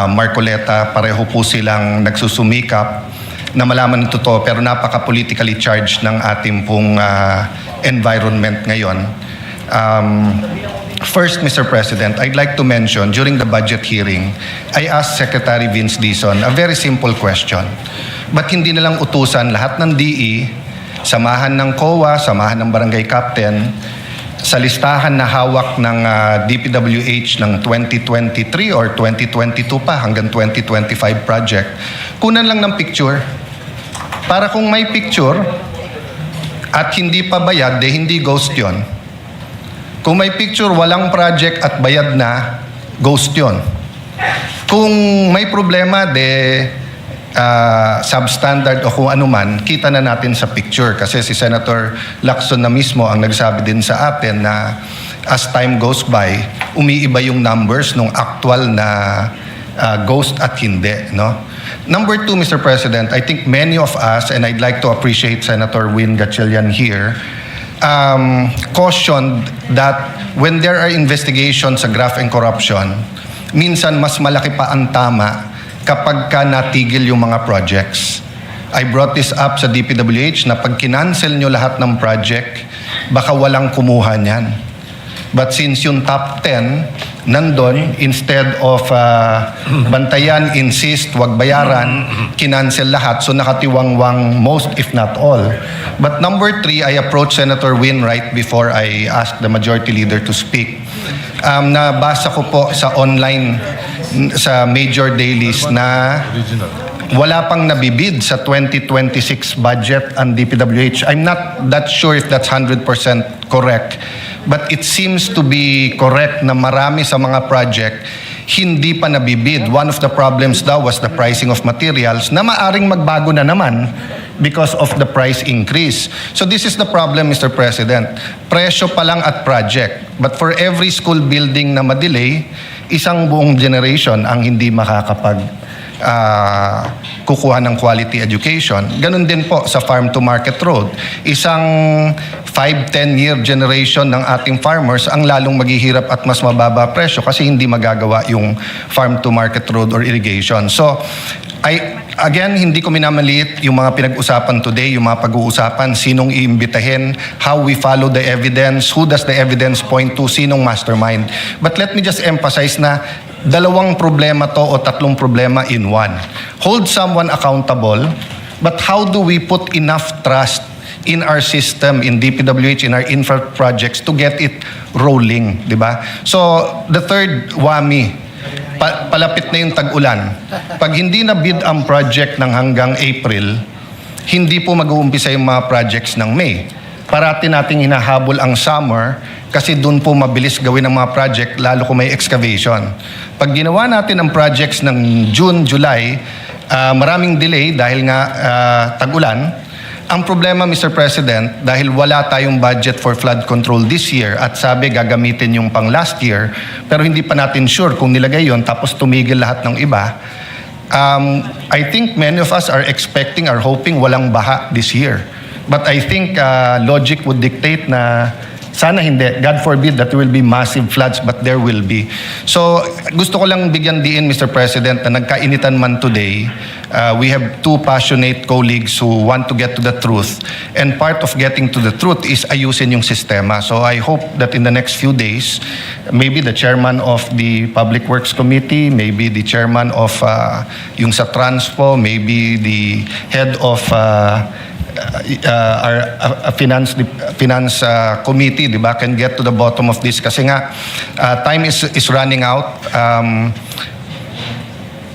Marcoleta. Pareho po silang nagsusumikap na malaman ng totoo pero napaka-politically charged ng ating pong environment ngayon. First, Mr. President, I'd like to mention during the budget hearing, I asked Secretary Vince Dizon a very simple question. Ba't hindi nalang utusan lahat ng DE, samahan ng COA, samahan ng barangay captain, sa listahan na hawak ng DPWH ng 2023 or 2022 pa hanggang 2025 project, kunan lang ng picture. Para kung may picture at hindi pa bayad, hindi ghost yon. Kung may picture, walang project at bayad na, ghost yon. Kung may problema, substandard o kung ano man, kita na natin sa picture. Kasi si Senator Lacson na mismo ang nagsabi din sa atin na as time goes by, umiiba yung numbers ng actual na ghost at hindi. No? Number two, Mr. President, I think many of us, and I'd like to appreciate Senator Win Gatchalian here, cautioned that when there are investigations sa graft and corruption, minsan mas malaki pa ang tama kapag ka natigil yung mga projects. I brought this up sa DPWH na pag kinancel nyo lahat ng project, baka walang kumuha niyan. But since yung top 10, nandun, instead of bantayan, insist, wag bayaran, kinancel lahat. So nakatiwangwang most, if not all. But number three, I approached Senator Win right before I asked the Majority Leader to speak. Nabasa ko po sa online, sa major dailies na wala pang nabibid sa 2026 budget ang DPWH. I'm not that sure if that's 100% correct. But it seems to be correct na marami sa mga project hindi pa nabibid. One of the problems daw was the pricing of materials na maaring magbago na naman because of the price increase. So this is the problem, Mr. President. Presyo pa lang at project. But for every school building na madelay, isang buong generation ang hindi makakapag kukuha ng quality education. Ganun din po sa farm to market road. Isang 5-10 year generation ng ating farmers ang lalong maghihirap at mas mababa presyo kasi hindi magagawa yung farm to market road or irrigation. So, again, hindi ko minamaliit yung mga pinag-usapan today, yung mga pag-uusapan, sinong iimbitahin, how we follow the evidence, who does the evidence point to, sinong mastermind. But let me just emphasize na dalawang problema to o tatlong problema in one. Hold someone accountable, but how do we put enough trust in our system, in DPWH, in our infra projects to get it rolling, di ba? So, the third whammy, palapit na yung tag-ulan. Pag hindi na bid ang project ng hanggang April, hindi po mag-uumpisa yung mga projects ng May. Parati nating hinahabol ang summer kasi doon po mabilis gawin ang mga project lalo kung may excavation. Pag ginawa natin ang projects ng June, July, maraming delay dahil nga tag-ulan. Ang problema, Mr. President, dahil wala tayong budget for flood control this year at sabi gagamitin yung pang last year, pero hindi pa natin sure kung nilagay yon tapos tumigil lahat ng iba, I think many of us are expecting or hoping walang baha this year. But I think logic would dictate na sana hindi. God forbid that there will be massive floods, but there will be. So, gusto ko lang bigyan diin, Mr. President, na nagkainitan man today. We have two passionate colleagues who want to get to the truth. And part of getting to the truth is ayusin yung sistema. So, I hope that in the next few days, maybe the chairman of the Public Works Committee, maybe the chairman of yung sa Transpo, maybe the head of our finance committee, di ba, can get to the bottom of this kasi nga time is running out.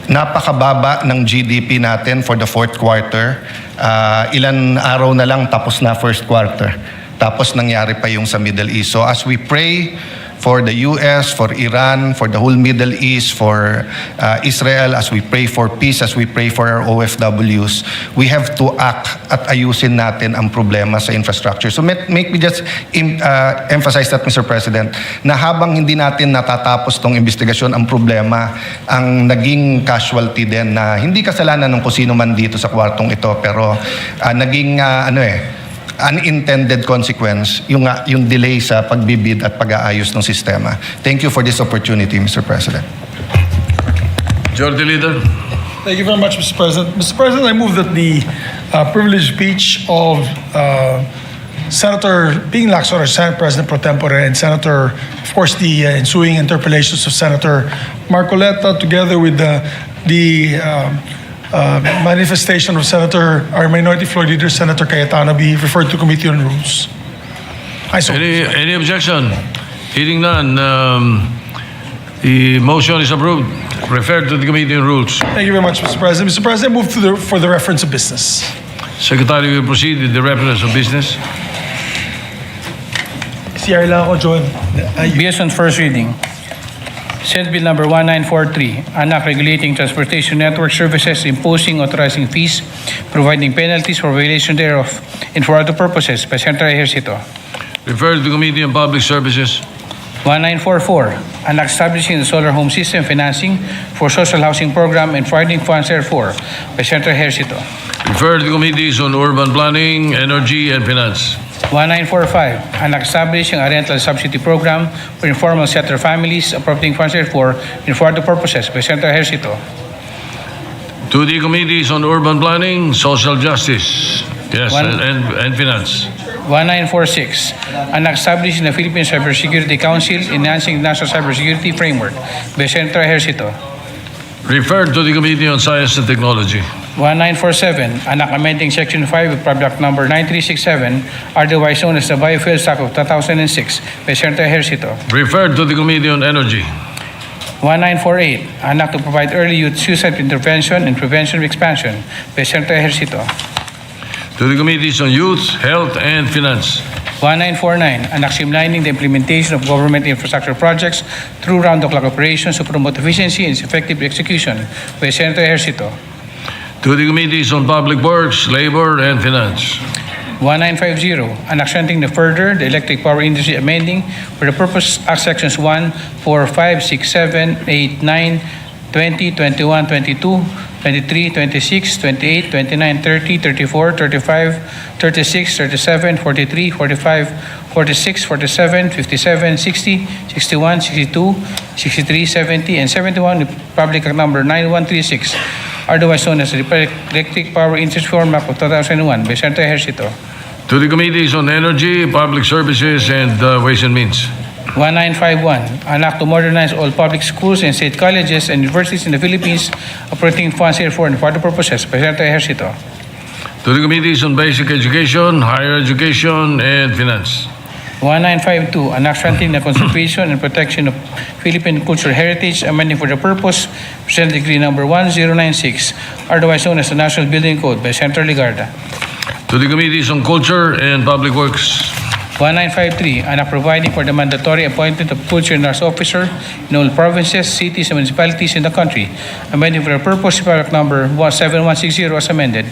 Napakababa ng GDP natin for the fourth quarter. Ilan araw na lang tapos na first quarter. Tapos nangyari pa yung sa Middle East. So as we pray for the US, for Iran, for the whole Middle East, for Israel, as we pray for peace, as we pray for our OFWs, we have to act at ayusin natin ang problema sa infrastructure. So make me just emphasize that, Mr. President, na habang hindi natin natatapos tong investigasyon, ang problema, ang naging casualty din na hindi kasalanan ng kusino man dito sa kwartong ito, pero naging unintended consequence yung delay sa pagbibid at pag-aayos ng sistema. Thank you for this opportunity, Mr. President. Majority Leader. Thank you very much, Mr. President. Mr. President, I move that the privileged speech of Senator Ping Lacson, or Senate President Pro Tempore, and Senator, of course, the ensuing interpellations of Senator Marcoleta, together with the manifestation of our Minority Floor Leader, Senator Cayetano, be referred to Committee on Rules. Any objection? Hearing none, the motion is approved. Referred to the Committee on Rules. Thank you very much, Mr. President. Mr. President, move for the reference of business. Secretary will proceed with the reference of business. CR lang ako, John. Based on first reading, Senate Bill number 1943, an act regulating transportation network services, imposing authorizing fees, providing penalties for violation thereof, and for other purposes, by Senator Ejercito. Referred to the Committee on Public Services. 1944, an act establishing the solar home system financing for social housing program and providing funds therefore, by Senator Ejercito. Referred to the Committees on Urban Planning, Energy, and Finance. 1945, an act establishing a rental subsidy program for informal settler families, appropriating funds therefore, and for other purposes, by Senator Ejercito. To the Committees on Urban Planning, Social Justice, yes, One- and Finance. 1946, an act establishing the Philippine Cybersecurity Council, enhancing the national cybersecurity framework, by Senator Ejercito. Referred to the Committee on Science and Technology. 1947, an act amending Section 5 of Product Number 9367, otherwise known as the Biofuels Act of 2006, by Senator Ejercito. Referred to the Committee on Energy. 1948, an act to provide early youth suicide intervention and prevention of expansion, by Senator Ejercito. To the Committees on Youth, Health, and Finance. 1949, an act streamlining the implementation of government infrastructure projects through round-the-clock operations to promote efficiency and its effective execution, by Senator Ejercito. To the Committees on Public Works, Labor, and Finance. 1950, an act strengthening further the electric power industry, amending for the purpose Act Sections 1, 4, 5, 6, 7, 8, 9, 20, 21, 22, 23, 26, 28, 29, 30, 34, 35, 36, 37, 43, 45, 46, 47, 57, 60, 61, 62, 63, 70, and 71, Republic Act Number 9136, otherwise known as the Electric Power Industry Reform Act of 2001, by Senator Ejercito. To the Committees on Energy, Public Services, and Ways and Means. 1951, an act to modernize all public schools and state colleges and universities in the Philippines, appropriating funds therefore and for other purposes, by Senator Ejercito. To the Committees on Basic Education, Higher Education, and Finance. 1952, an act strengthening the conservation and protection of Philippine cultural heritage, amending for the purpose, President Decree number 1096, otherwise known as the National Building Code by Senator Ligarda. To the Committees on Culture and Public Works. 1953, an act providing for the mandatory appointment of culture and arts officer in all provinces, cities, and municipalities in the country, amending for the purpose, Republic number 7160 as amended,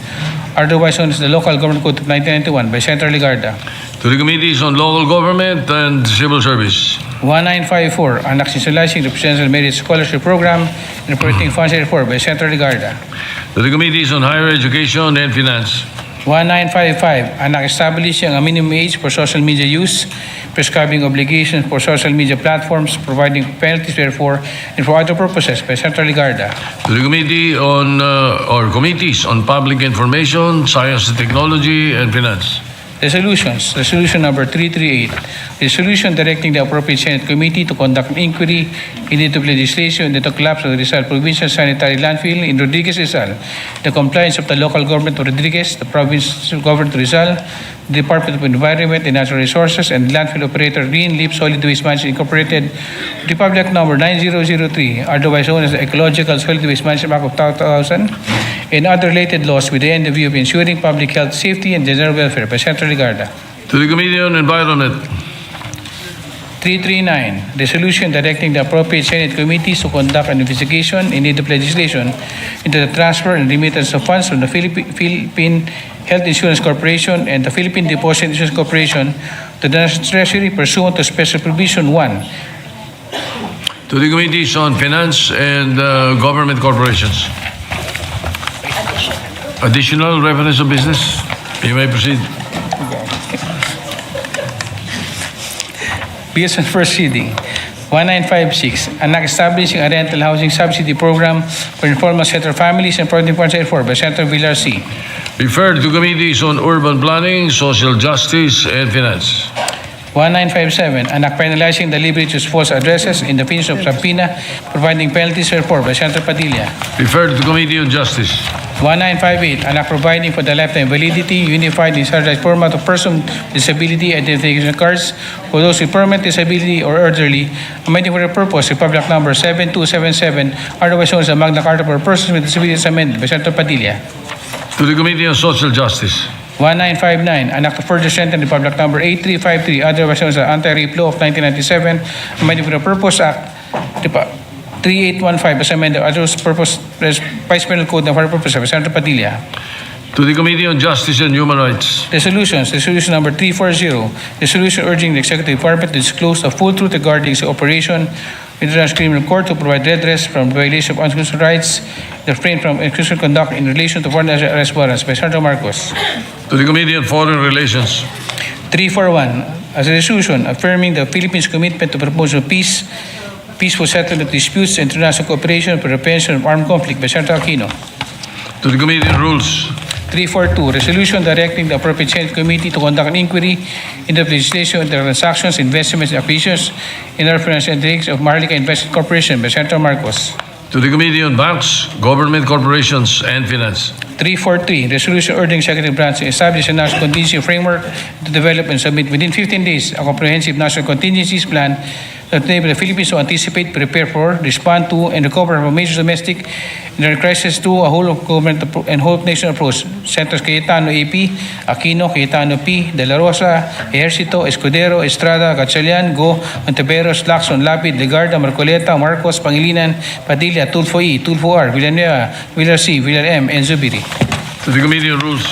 otherwise known as the Local Government Code of 1991 by Senator Ligarda. To the Committees on Local Government and Civil Service. 1954, an act institutionalizing the Presidential Merit Scholarship Program and appropriating funds report by Senator Ligarda. To the Committees on Higher Education and Finance. 1955, an act establishing a minimum age for social media use, prescribing obligations for social media platforms, providing penalties therefore, and for other purposes by Senator Ligarda. To the Committee on or Committees on Public Information, Science and Technology, and Finance. Resolutions. Resolution number 338. Resolution directing the appropriate Senate committee to conduct an inquiry into legislation into the collapse of the Rizal Provincial Sanitary Landfill in Rodriguez, Rizal, the compliance of the local government of Rodriguez, the provincial government of Rizal, the Department of Environment and Natural Resources, and landfill operator Green Leaf Solid Waste Management Incorporated, Republic number 9003, otherwise known as the Ecological Solid Waste Management Act of 2000, and other related laws with the end of view of ensuring public health, safety, and general welfare by Senator Ligarda. To the Committee on Environment. 339, resolution directing the appropriate Senate committees to conduct an investigation in need of legislation into the transfer and remittance of funds from the Philippine Health Insurance Corporation and the Philippine Deposit Insurance Corporation to the National Treasury pursuant to Special Provision 1. To the Committees on Finance and Government Corporations. Additional reference of business. You may proceed. Bills on first reading. 1956, an act establishing a rental housing subsidy program for informal sector families and providing funds for by Senator Villar C. Referred to Committees on Urban Planning, Social Justice, and Finance. 1957, an act penalizing the liberty to use false addresses in the offense of subpoena, providing penalties for by Senator Padilla. Referred to Committee on Justice. 1958, an act providing for the lifetime validity, unified and standardized format of person with disability identification cards for those with permanent disability or elderly, amending for the purpose, Republic number 7277, otherwise known as the Magna Carta for persons with disabilities amended by Senator Padilla. To the Committee on Social Justice. 1959, an act to further strengthen Republic number 8353, otherwise known as the Anti-Rape Law of 1997, amending for the purpose Act 3815 as amended, other purpose Vice Penal Code for the purpose of Senator Padilla. To the Committee on Justice and Human Rights. Resolutions. Resolution number 340, resolution urging the Executive Department to disclose the full truth regarding the operation of the International Criminal Court to provide redress from violation of unconstitutional rights that refrain from unconstitutional conduct in relation to foreign arrest warrants by Senator Marcos. To the Committee on Foreign Relations. 341, as a resolution affirming the Philippines' commitment to promotion of peace, peaceful settlement of disputes, and international cooperation for the prevention of armed conflict by Senator Aquino. To the Committee on Rules. 342, resolution directing the appropriate Senate committee to conduct an inquiry into the legislation of the transactions, investments, and acquisitions in our financial entities of Marlica Investment Corporation by Senator Marcos. To the Committee on Banks, Government Corporations, and Finance. 343, resolution urging executive branch to establish a national contingency framework to develop and submit within 15 days a comprehensive national contingencies plan that enable the Philippines to anticipate, prepare for, respond to, and recover from major domestic and crisis to a whole of government and whole of nation approach. Senators Cayetano AP, Aquino, Cayetano P, De La Rosa, Ejercito, Escudero, Estrada, Gatchalian, Go, Monteveros, Lacson, Lapid, Legarda, Marcoleta, Marcos, Pangilinan, Padilla, Tulfo E, Tulfo R, Villanueva, Villar C, Villar M, and Zubiri. To the Committee on Rules.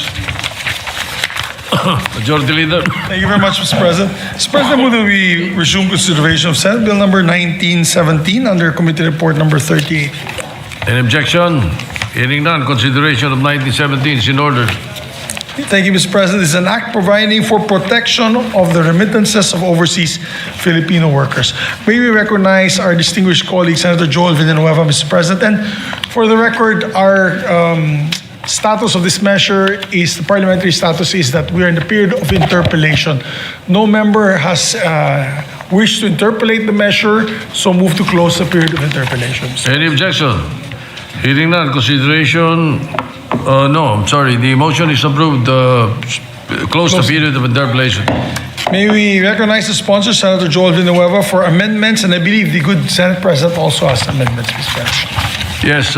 Majority Leader. Thank you very much, Mr. President. Mr. President, move that we resume consideration of Senate Bill number 1917 under Committee Report number 38. Any objection? Hearing none, consideration of 1917 is in order. Thank you, Mr. President. This is an act providing for protection of the remittances of overseas Filipino workers. May we recognize our distinguished colleague, Senator Joel Villanueva, Mr. President. And for the record, our status of this measure is, the parliamentary status is that we are in the period of interpellation. No member has wished to interpellate the measure, so move to close the period of interpellations. Any objection? Hearing none, consideration No, I'm sorry. The motion is approved. Close the period of interpolation. May we recognize the sponsor, Senator Joel Villanueva, for amendments, and I believe the good Senate President also has amendments, Mr. President. Yes.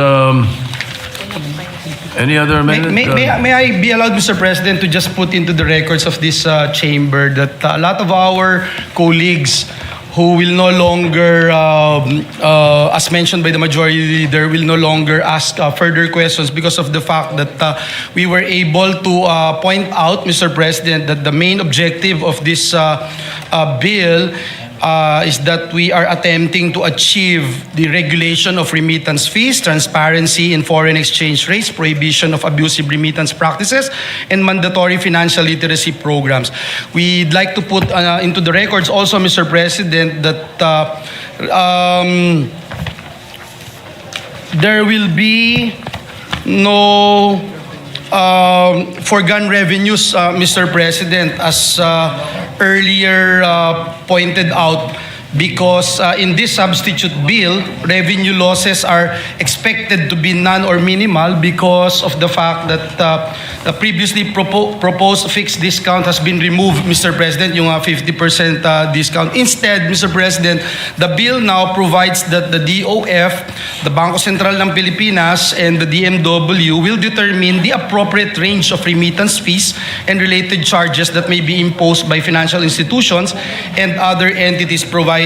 Any other amendment? May I be allowed, Mr. President, to just put into the records of this chamber that a lot of our colleagues who will no longer, as mentioned by the majority leader, will no longer ask further questions because of the fact that we were able to point out, Mr. President, that the main objective of this bill is that we are attempting to achieve the regulation of remittance fees, transparency in foreign exchange rates, prohibition of abusive remittance practices, and mandatory financial literacy programs. We'd like to put into the records also, Mr. President, that there will be no foregone revenues, Mr. President, as earlier pointed out, because in this substitute bill, revenue losses are expected to be none or minimal because of the fact that the previously proposed fixed discount has been removed, Mr. President, yung 50% discount. Instead, Mr. President, the bill now provides that the DOF, the Bangko Sentral ng Pilipinas, and the DMW will determine the appropriate range of remittance fees and related charges that may be imposed by financial institutions and other entities providing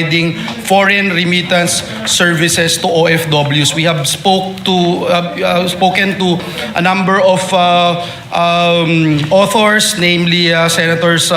foreign remittance services to OFWs. We have spoken to a number of authors, namely Senators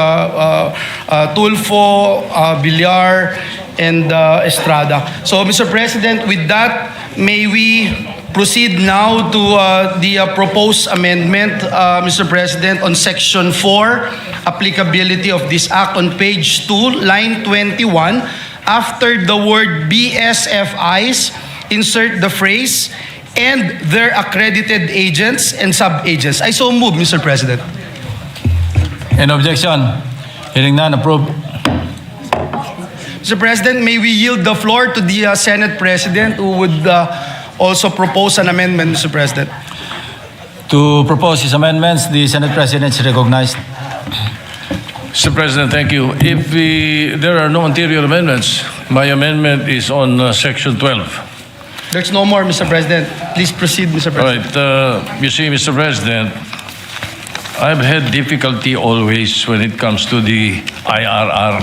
Tulfo, Villar, and Estrada. So, Mr. President, with that, may we proceed now to the proposed amendment, Mr. President, on Section 4, applicability of this act on page 2, line 21. After the word BSFIs, insert the phrase, and their accredited agents and sub-agents. I so move, Mr. President. In objection? Hearing none, approved. Mr. President, may we yield the floor to the Senate President who would also propose an amendment, Mr. President. To propose his amendments, the Senate President is recognized. Mr. President, thank you. If there are no anterior amendments, my amendment is on Section 12. There's no more, Mr. President. Please proceed, Mr. All President. right. You see, Mr. President, I've had difficulty always when it comes to the IRR.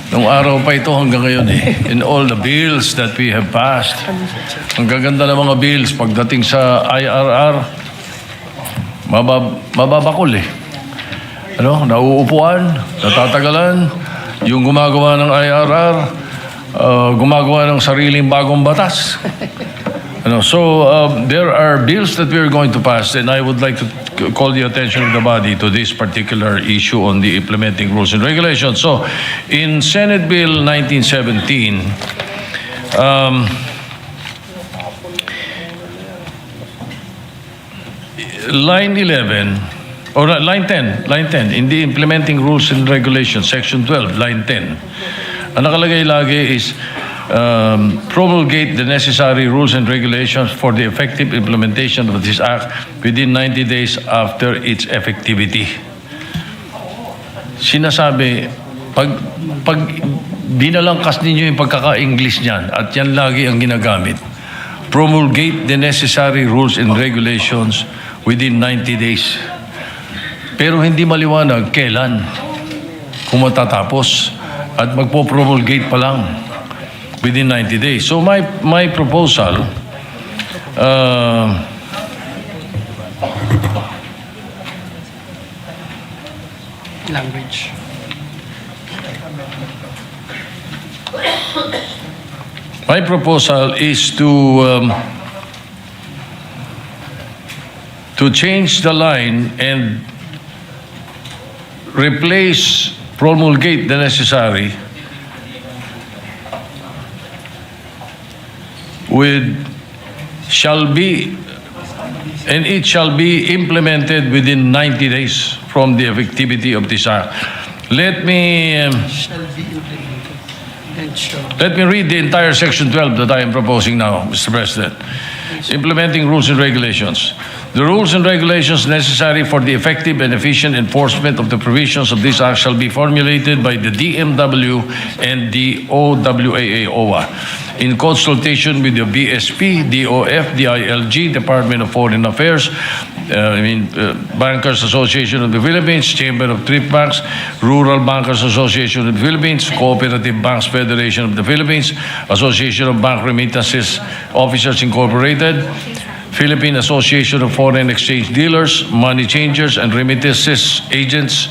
Nung araw pa ito hanggang ngayon in all the bills that we have passed. Ang gaganda ng mga bills pagdating sa IRR, mababakol nauupuan, natatagalan, yung gumagawa ng IRR, gumagawa ng sariling bagong batas. So there are bills that we are going to pass, and I would like to call the attention of the body to this particular issue on the implementing rules and regulations. So in Senate Bill 1917, line 11, or line 10, in the implementing rules and regulations, section 12, line 10. Ang nakalagay lagi is promulgate the necessary rules and regulations for the effective implementation of this act within 90 days after its effectivity. Sinasabi, pag binalangkas ninyo yung pagkaka-English niyan, at yan lagi ang ginagamit, promulgate the necessary rules and regulations within 90 days. Pero hindi maliwanag kailan kung matatapos at magpo-promulgate pa lang within 90 days. So my proposal Language. My proposal is to change the line and replace promulgate the necessary with shall be, and it shall be implemented within 90 days from the effectivity of this act. Let me read the entire section 12 that I am proposing now, Mr. President. Implementing rules and regulations. The rules and regulations necessary for the effective and efficient enforcement of the provisions of this act shall be formulated by the DMW and the OWAA in consultation with the BSP, DOF, DILG, Department of Foreign Affairs, Bankers Association of the Philippines, Chamber of Thrift Banks, Rural Bankers Association of the Philippines, Cooperative Banks Federation of the Philippines, Association of Bank Remittances Officers Incorporated, Philippine Association of Foreign Exchange Dealers, Money Changers, and Remittances Agents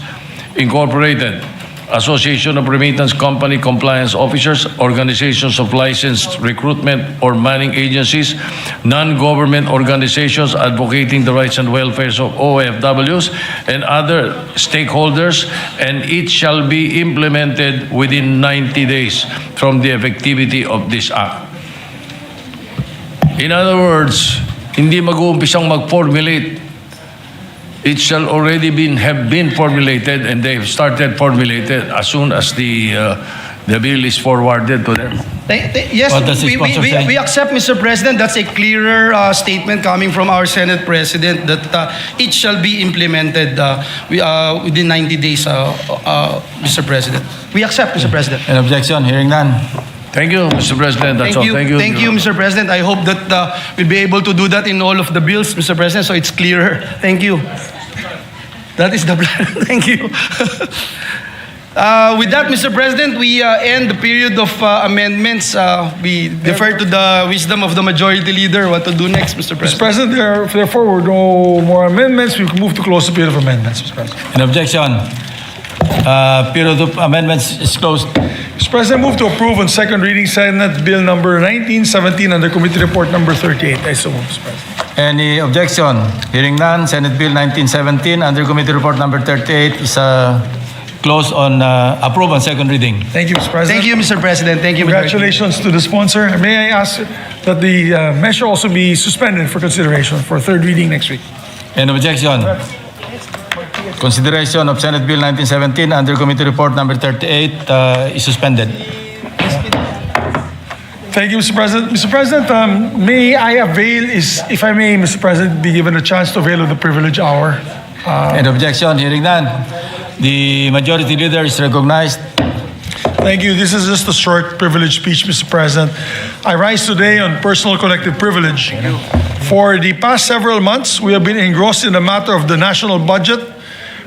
Incorporated, Association of Remittance Company Compliance Officers, organizations of licensed recruitment or manning agencies, non-government organizations advocating the rights and welfare of OFWs, and other stakeholders, and it shall be implemented within 90 days from the effectivity of this act. In other words, hindi mag-uumpisang mag-formulate. It shall already have been formulated, and they've started formulated as soon as the bill is forwarded to them. Yes, What does the sponsor say? we accept, Mr. President. That's a clearer statement coming from our Senate President that it shall be implemented within 90 days, Mr. President. We accept, Mr. President. An objection? Hearing none. Thank you, Mr. President. That's all. Thank you, Mr. President. I hope that we'll be able to do that in all of the bills, Mr. President, so it's clearer. Thank you. That is the plan. Thank you. With that, Mr. President, we end the period of amendments. We defer to the wisdom of the majority leader what to do next, Mr. Mr. President. President, therefore, no more amendments. We can move to close the period of amendments, Mr. President. An objection? Period of amendments is closed. Mr. President, move to approve on second reading Senate Bill number 1917 under Committee Report number 38. I so move, Mr. President. Any objection? Hearing none, Senate Bill 1917 under Committee Report number 38 is closed on approved on second reading. Thank you, Mr. President. Thank you, Mr. President. Thank you, Majority. Congratulations to the sponsor. May I ask that the measure also be suspended for consideration for third reading next week? Any objection? Consideration of Senate Bill 1917 under Committee Report number 38 is suspended. Thank you, Mr. President. Mr. President, may I avail, if I may, Mr. President, be given a chance to avail of the privilege hour? Any objection? Hearing none. The majority leader is recognized. Thank you. This is just a short privilege speech, Mr. President. I rise today on personal collective privilege. For the past several months, we have been engrossed in the matter of the national budget.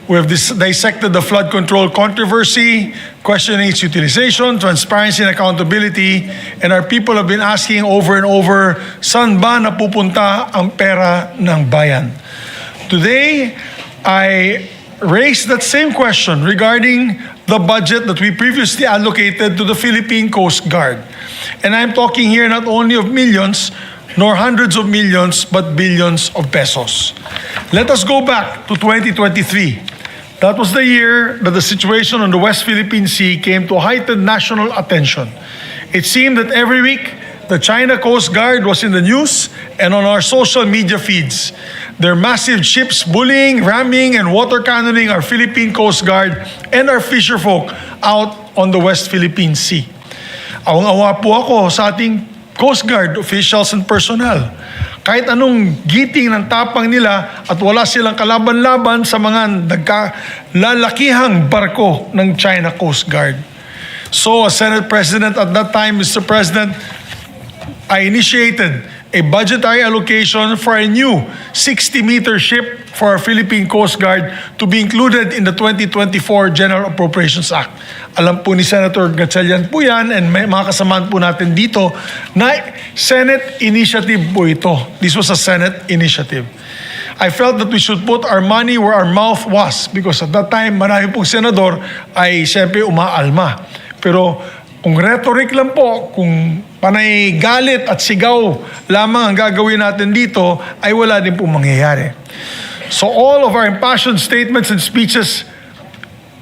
We have dissected the flood control controversy, questioning its utilization, transparency, and accountability. And our people have been asking over and over, saan ba napupunta ang pera ng bayan? Today, I raised that same question regarding the budget that we previously allocated to the Philippine Coast Guard. And I'm talking here not only of millions, nor hundreds of millions, but billions of pesos. Let us go back to 2023. That was the year that the situation on the West Philippine Sea came to heightened national attention. It seemed that every week, the China Coast Guard was in the news and on our social media feeds. Their massive ships bullying, ramming, and water cannoning our Philippine Coast Guard and our fisherfolk out on the West Philippine Sea. Awang-awa po ako sa ating Coast Guard officials and personnel. Kahit anong giting ng tapang nila at wala silang kalaban-laban sa mga nagkalalakihang barko ng China Coast Guard. So, as Senate President at that time, Mr. President, I initiated a budgetary allocation for a new 60-meter ship for our Philippine Coast Guard to be included in the 2024 General Appropriations Act. Alam po ni Senator Gatchalian po yan and may mga kasamaan po natin dito na Senate initiative po ito. This was a Senate initiative. I felt that we should put our money where our mouth was because at that time marami pong senador ay siyempre umaalma. Pero kung rhetoric lang po, kung panay galit at sigaw lamang ang gagawin natin dito, ay wala din po mangyayari. So all of our impassioned statements and speeches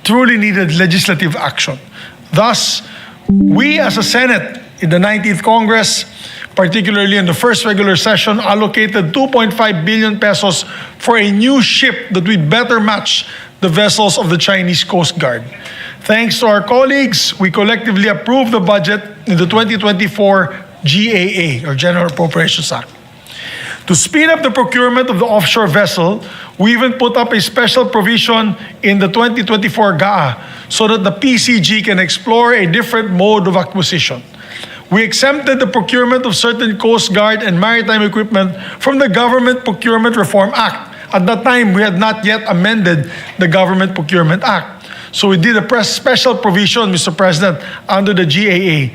truly needed legislative action. Thus, we as a Senate in the 19th Congress, particularly in the first regular session, allocated 2.5 billion pesos for a new ship that would better match the vessels of the Chinese Coast Guard. Thanks to our colleagues, we collectively approved the budget in the 2024 GAA, or General Appropriations Act. To speed up the procurement of the offshore vessel, we even put up a special provision in the 2024 GAA so that the PCG can explore a different mode of acquisition. We exempted the procurement of certain Coast Guard and maritime equipment from the Government Procurement Reform Act. At that time, we had not yet amended the Government Procurement Act. So we did a special provision, Mr. President, under the GAA,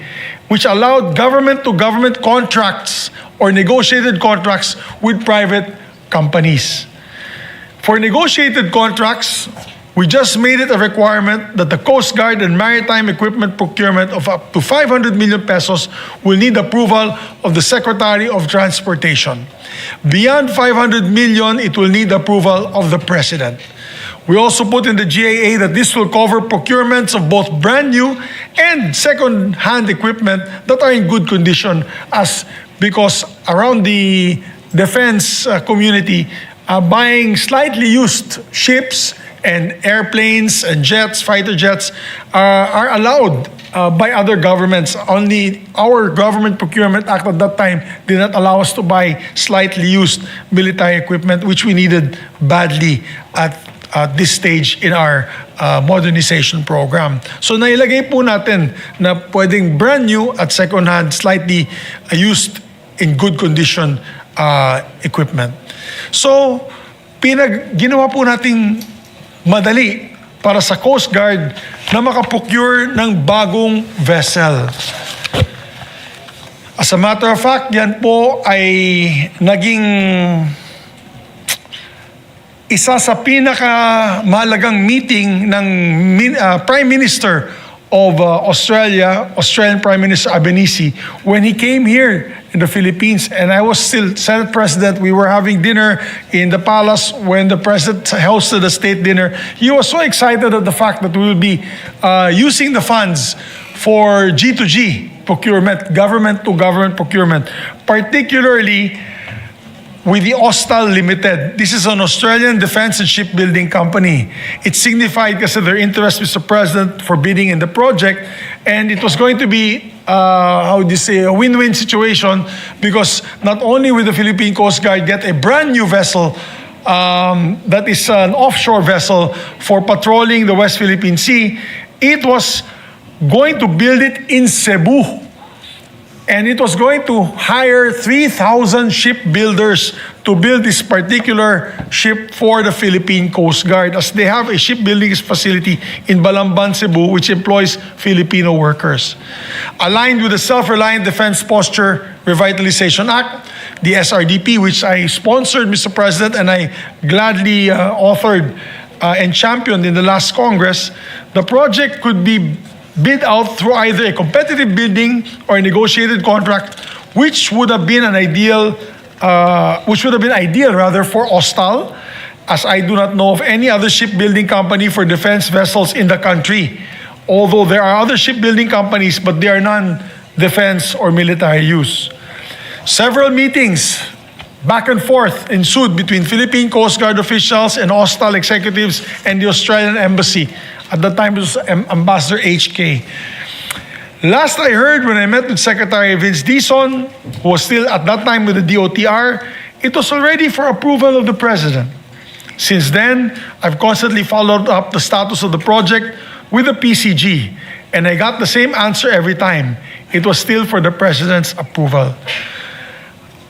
which allowed government-to-government contracts or negotiated contracts with private companies. For negotiated contracts, we just made it a requirement that the Coast Guard and maritime equipment procurement of up to 500 million pesos will need approval of the Secretary of Transportation. Beyond 500 million, it will need approval of the President. We also put in the GAA that this will cover procurements of both brand new and second-hand equipment that are in good condition, because around the defense community, buying slightly used ships and airplanes and jets, fighter jets, are allowed by other governments. Only our Government Procurement Act at that time did not allow us to buy slightly used military equipment, which we needed badly at this stage in our modernization program. So nailagay po natin na pwedeng brand new at second hand, slightly used in good condition equipment. So ginawa po nating madali para sa Coast Guard na makaprocure ng bagong vessel. As a matter of fact, yan po ay naging isa sa pinakamahalagang meeting ng Prime Minister of Australian Prime Minister Albanese, when he came here in the Philippines, and I was still Senate President. We were having dinner in the palace when the President hosted a state dinner. He was so excited at the fact that we will be using the funds for G2G procurement, government-to-government procurement, particularly with the Austal Limited. This is an Australian defense and shipbuilding company. It signified kasi their interest, Mr. President, for bidding in the project, and it was going to be, a win-win situation, because not only will the Philippine Coast Guard get a brand new vessel that is an offshore vessel for patrolling the West Philippine Sea, it was going to build it in Cebu. And it was going to hire 3,000 shipbuilders to build this particular ship for the Philippine Coast Guard, as they have a shipbuilding facility in Balamban, Cebu, which employs Filipino workers. Aligned with the Self-Reliant Defense Posture Revitalization Act, the SRDP, which I sponsored, Mr. President, and I gladly authored and championed in the last Congress, the project could be bid out through either a competitive bidding or a negotiated contract, which would have been ideal for Austal, as I do not know of any other shipbuilding company for defense vessels in the country. Although there are other shipbuilding companies, but they are non-defense or military use. Several meetings back and forth ensued between Philippine Coast Guard officials and Austal executives and the Australian Embassy. At that time, it was Ambassador HK. Last I heard, when I met with Secretary Vince Dizon, who was still at that time with the DOTR, it was already for approval of the President. Since then, I've constantly followed up the status of the project with the PCG, and I got the same answer every time. It was still for the President's approval.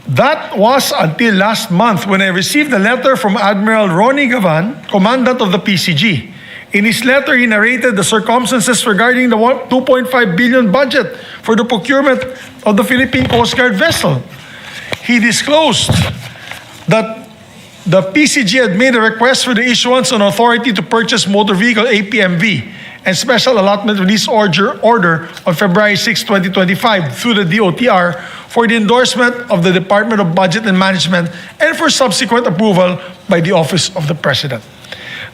That was until last month, when I received a letter from Admiral Ronnie Gavan, Commandant of the PCG. In his letter, he narrated the circumstances regarding the 2.5 billion budget for the procurement of the Philippine Coast Guard vessel. He disclosed that the PCG had made a request for the issuance of authority to purchase motor vehicle APMV and special allotment release order on February 6, 2025 through the DOTR for the endorsement of the Department of Budget and Management and for subsequent approval by the Office of the President.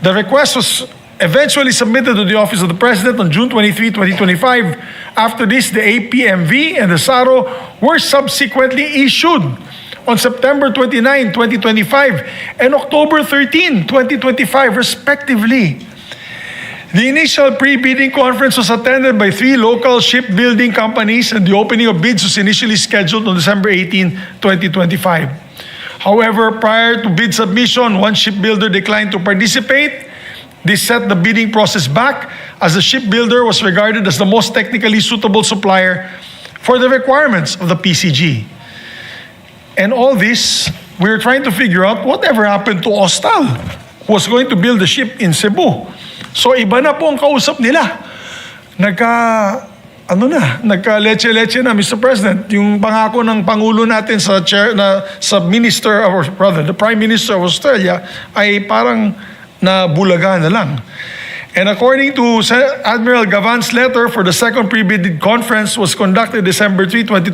The request was eventually submitted to the Office of the President on June 23, 2025. After this, the APMV and the SARO were subsequently issued on September 29, 2025 and October 13, 2025, respectively. The initial pre-bidding conference was attended by 3 local shipbuilding companies, and the opening of bids was initially scheduled on December 18, 2025. However, prior to bid submission, one shipbuilder declined to participate. This set the bidding process back as the shipbuilder was regarded as the most technically suitable supplier for the requirements of the PCG. And all this, we're trying to figure out whatever happened to Ostal, who was going to build the ship in Cebu. So iba na po ang kausap nila. Nagka-leche-leche na, Mr. President. Yung pangako ng Pangulo natin sa Minister, or rather, the Prime Minister of Australia, ay parang nabulaga na lang. And according to Admiral Gavan's letter for the second pre-bid conference was conducted December 3, 2020,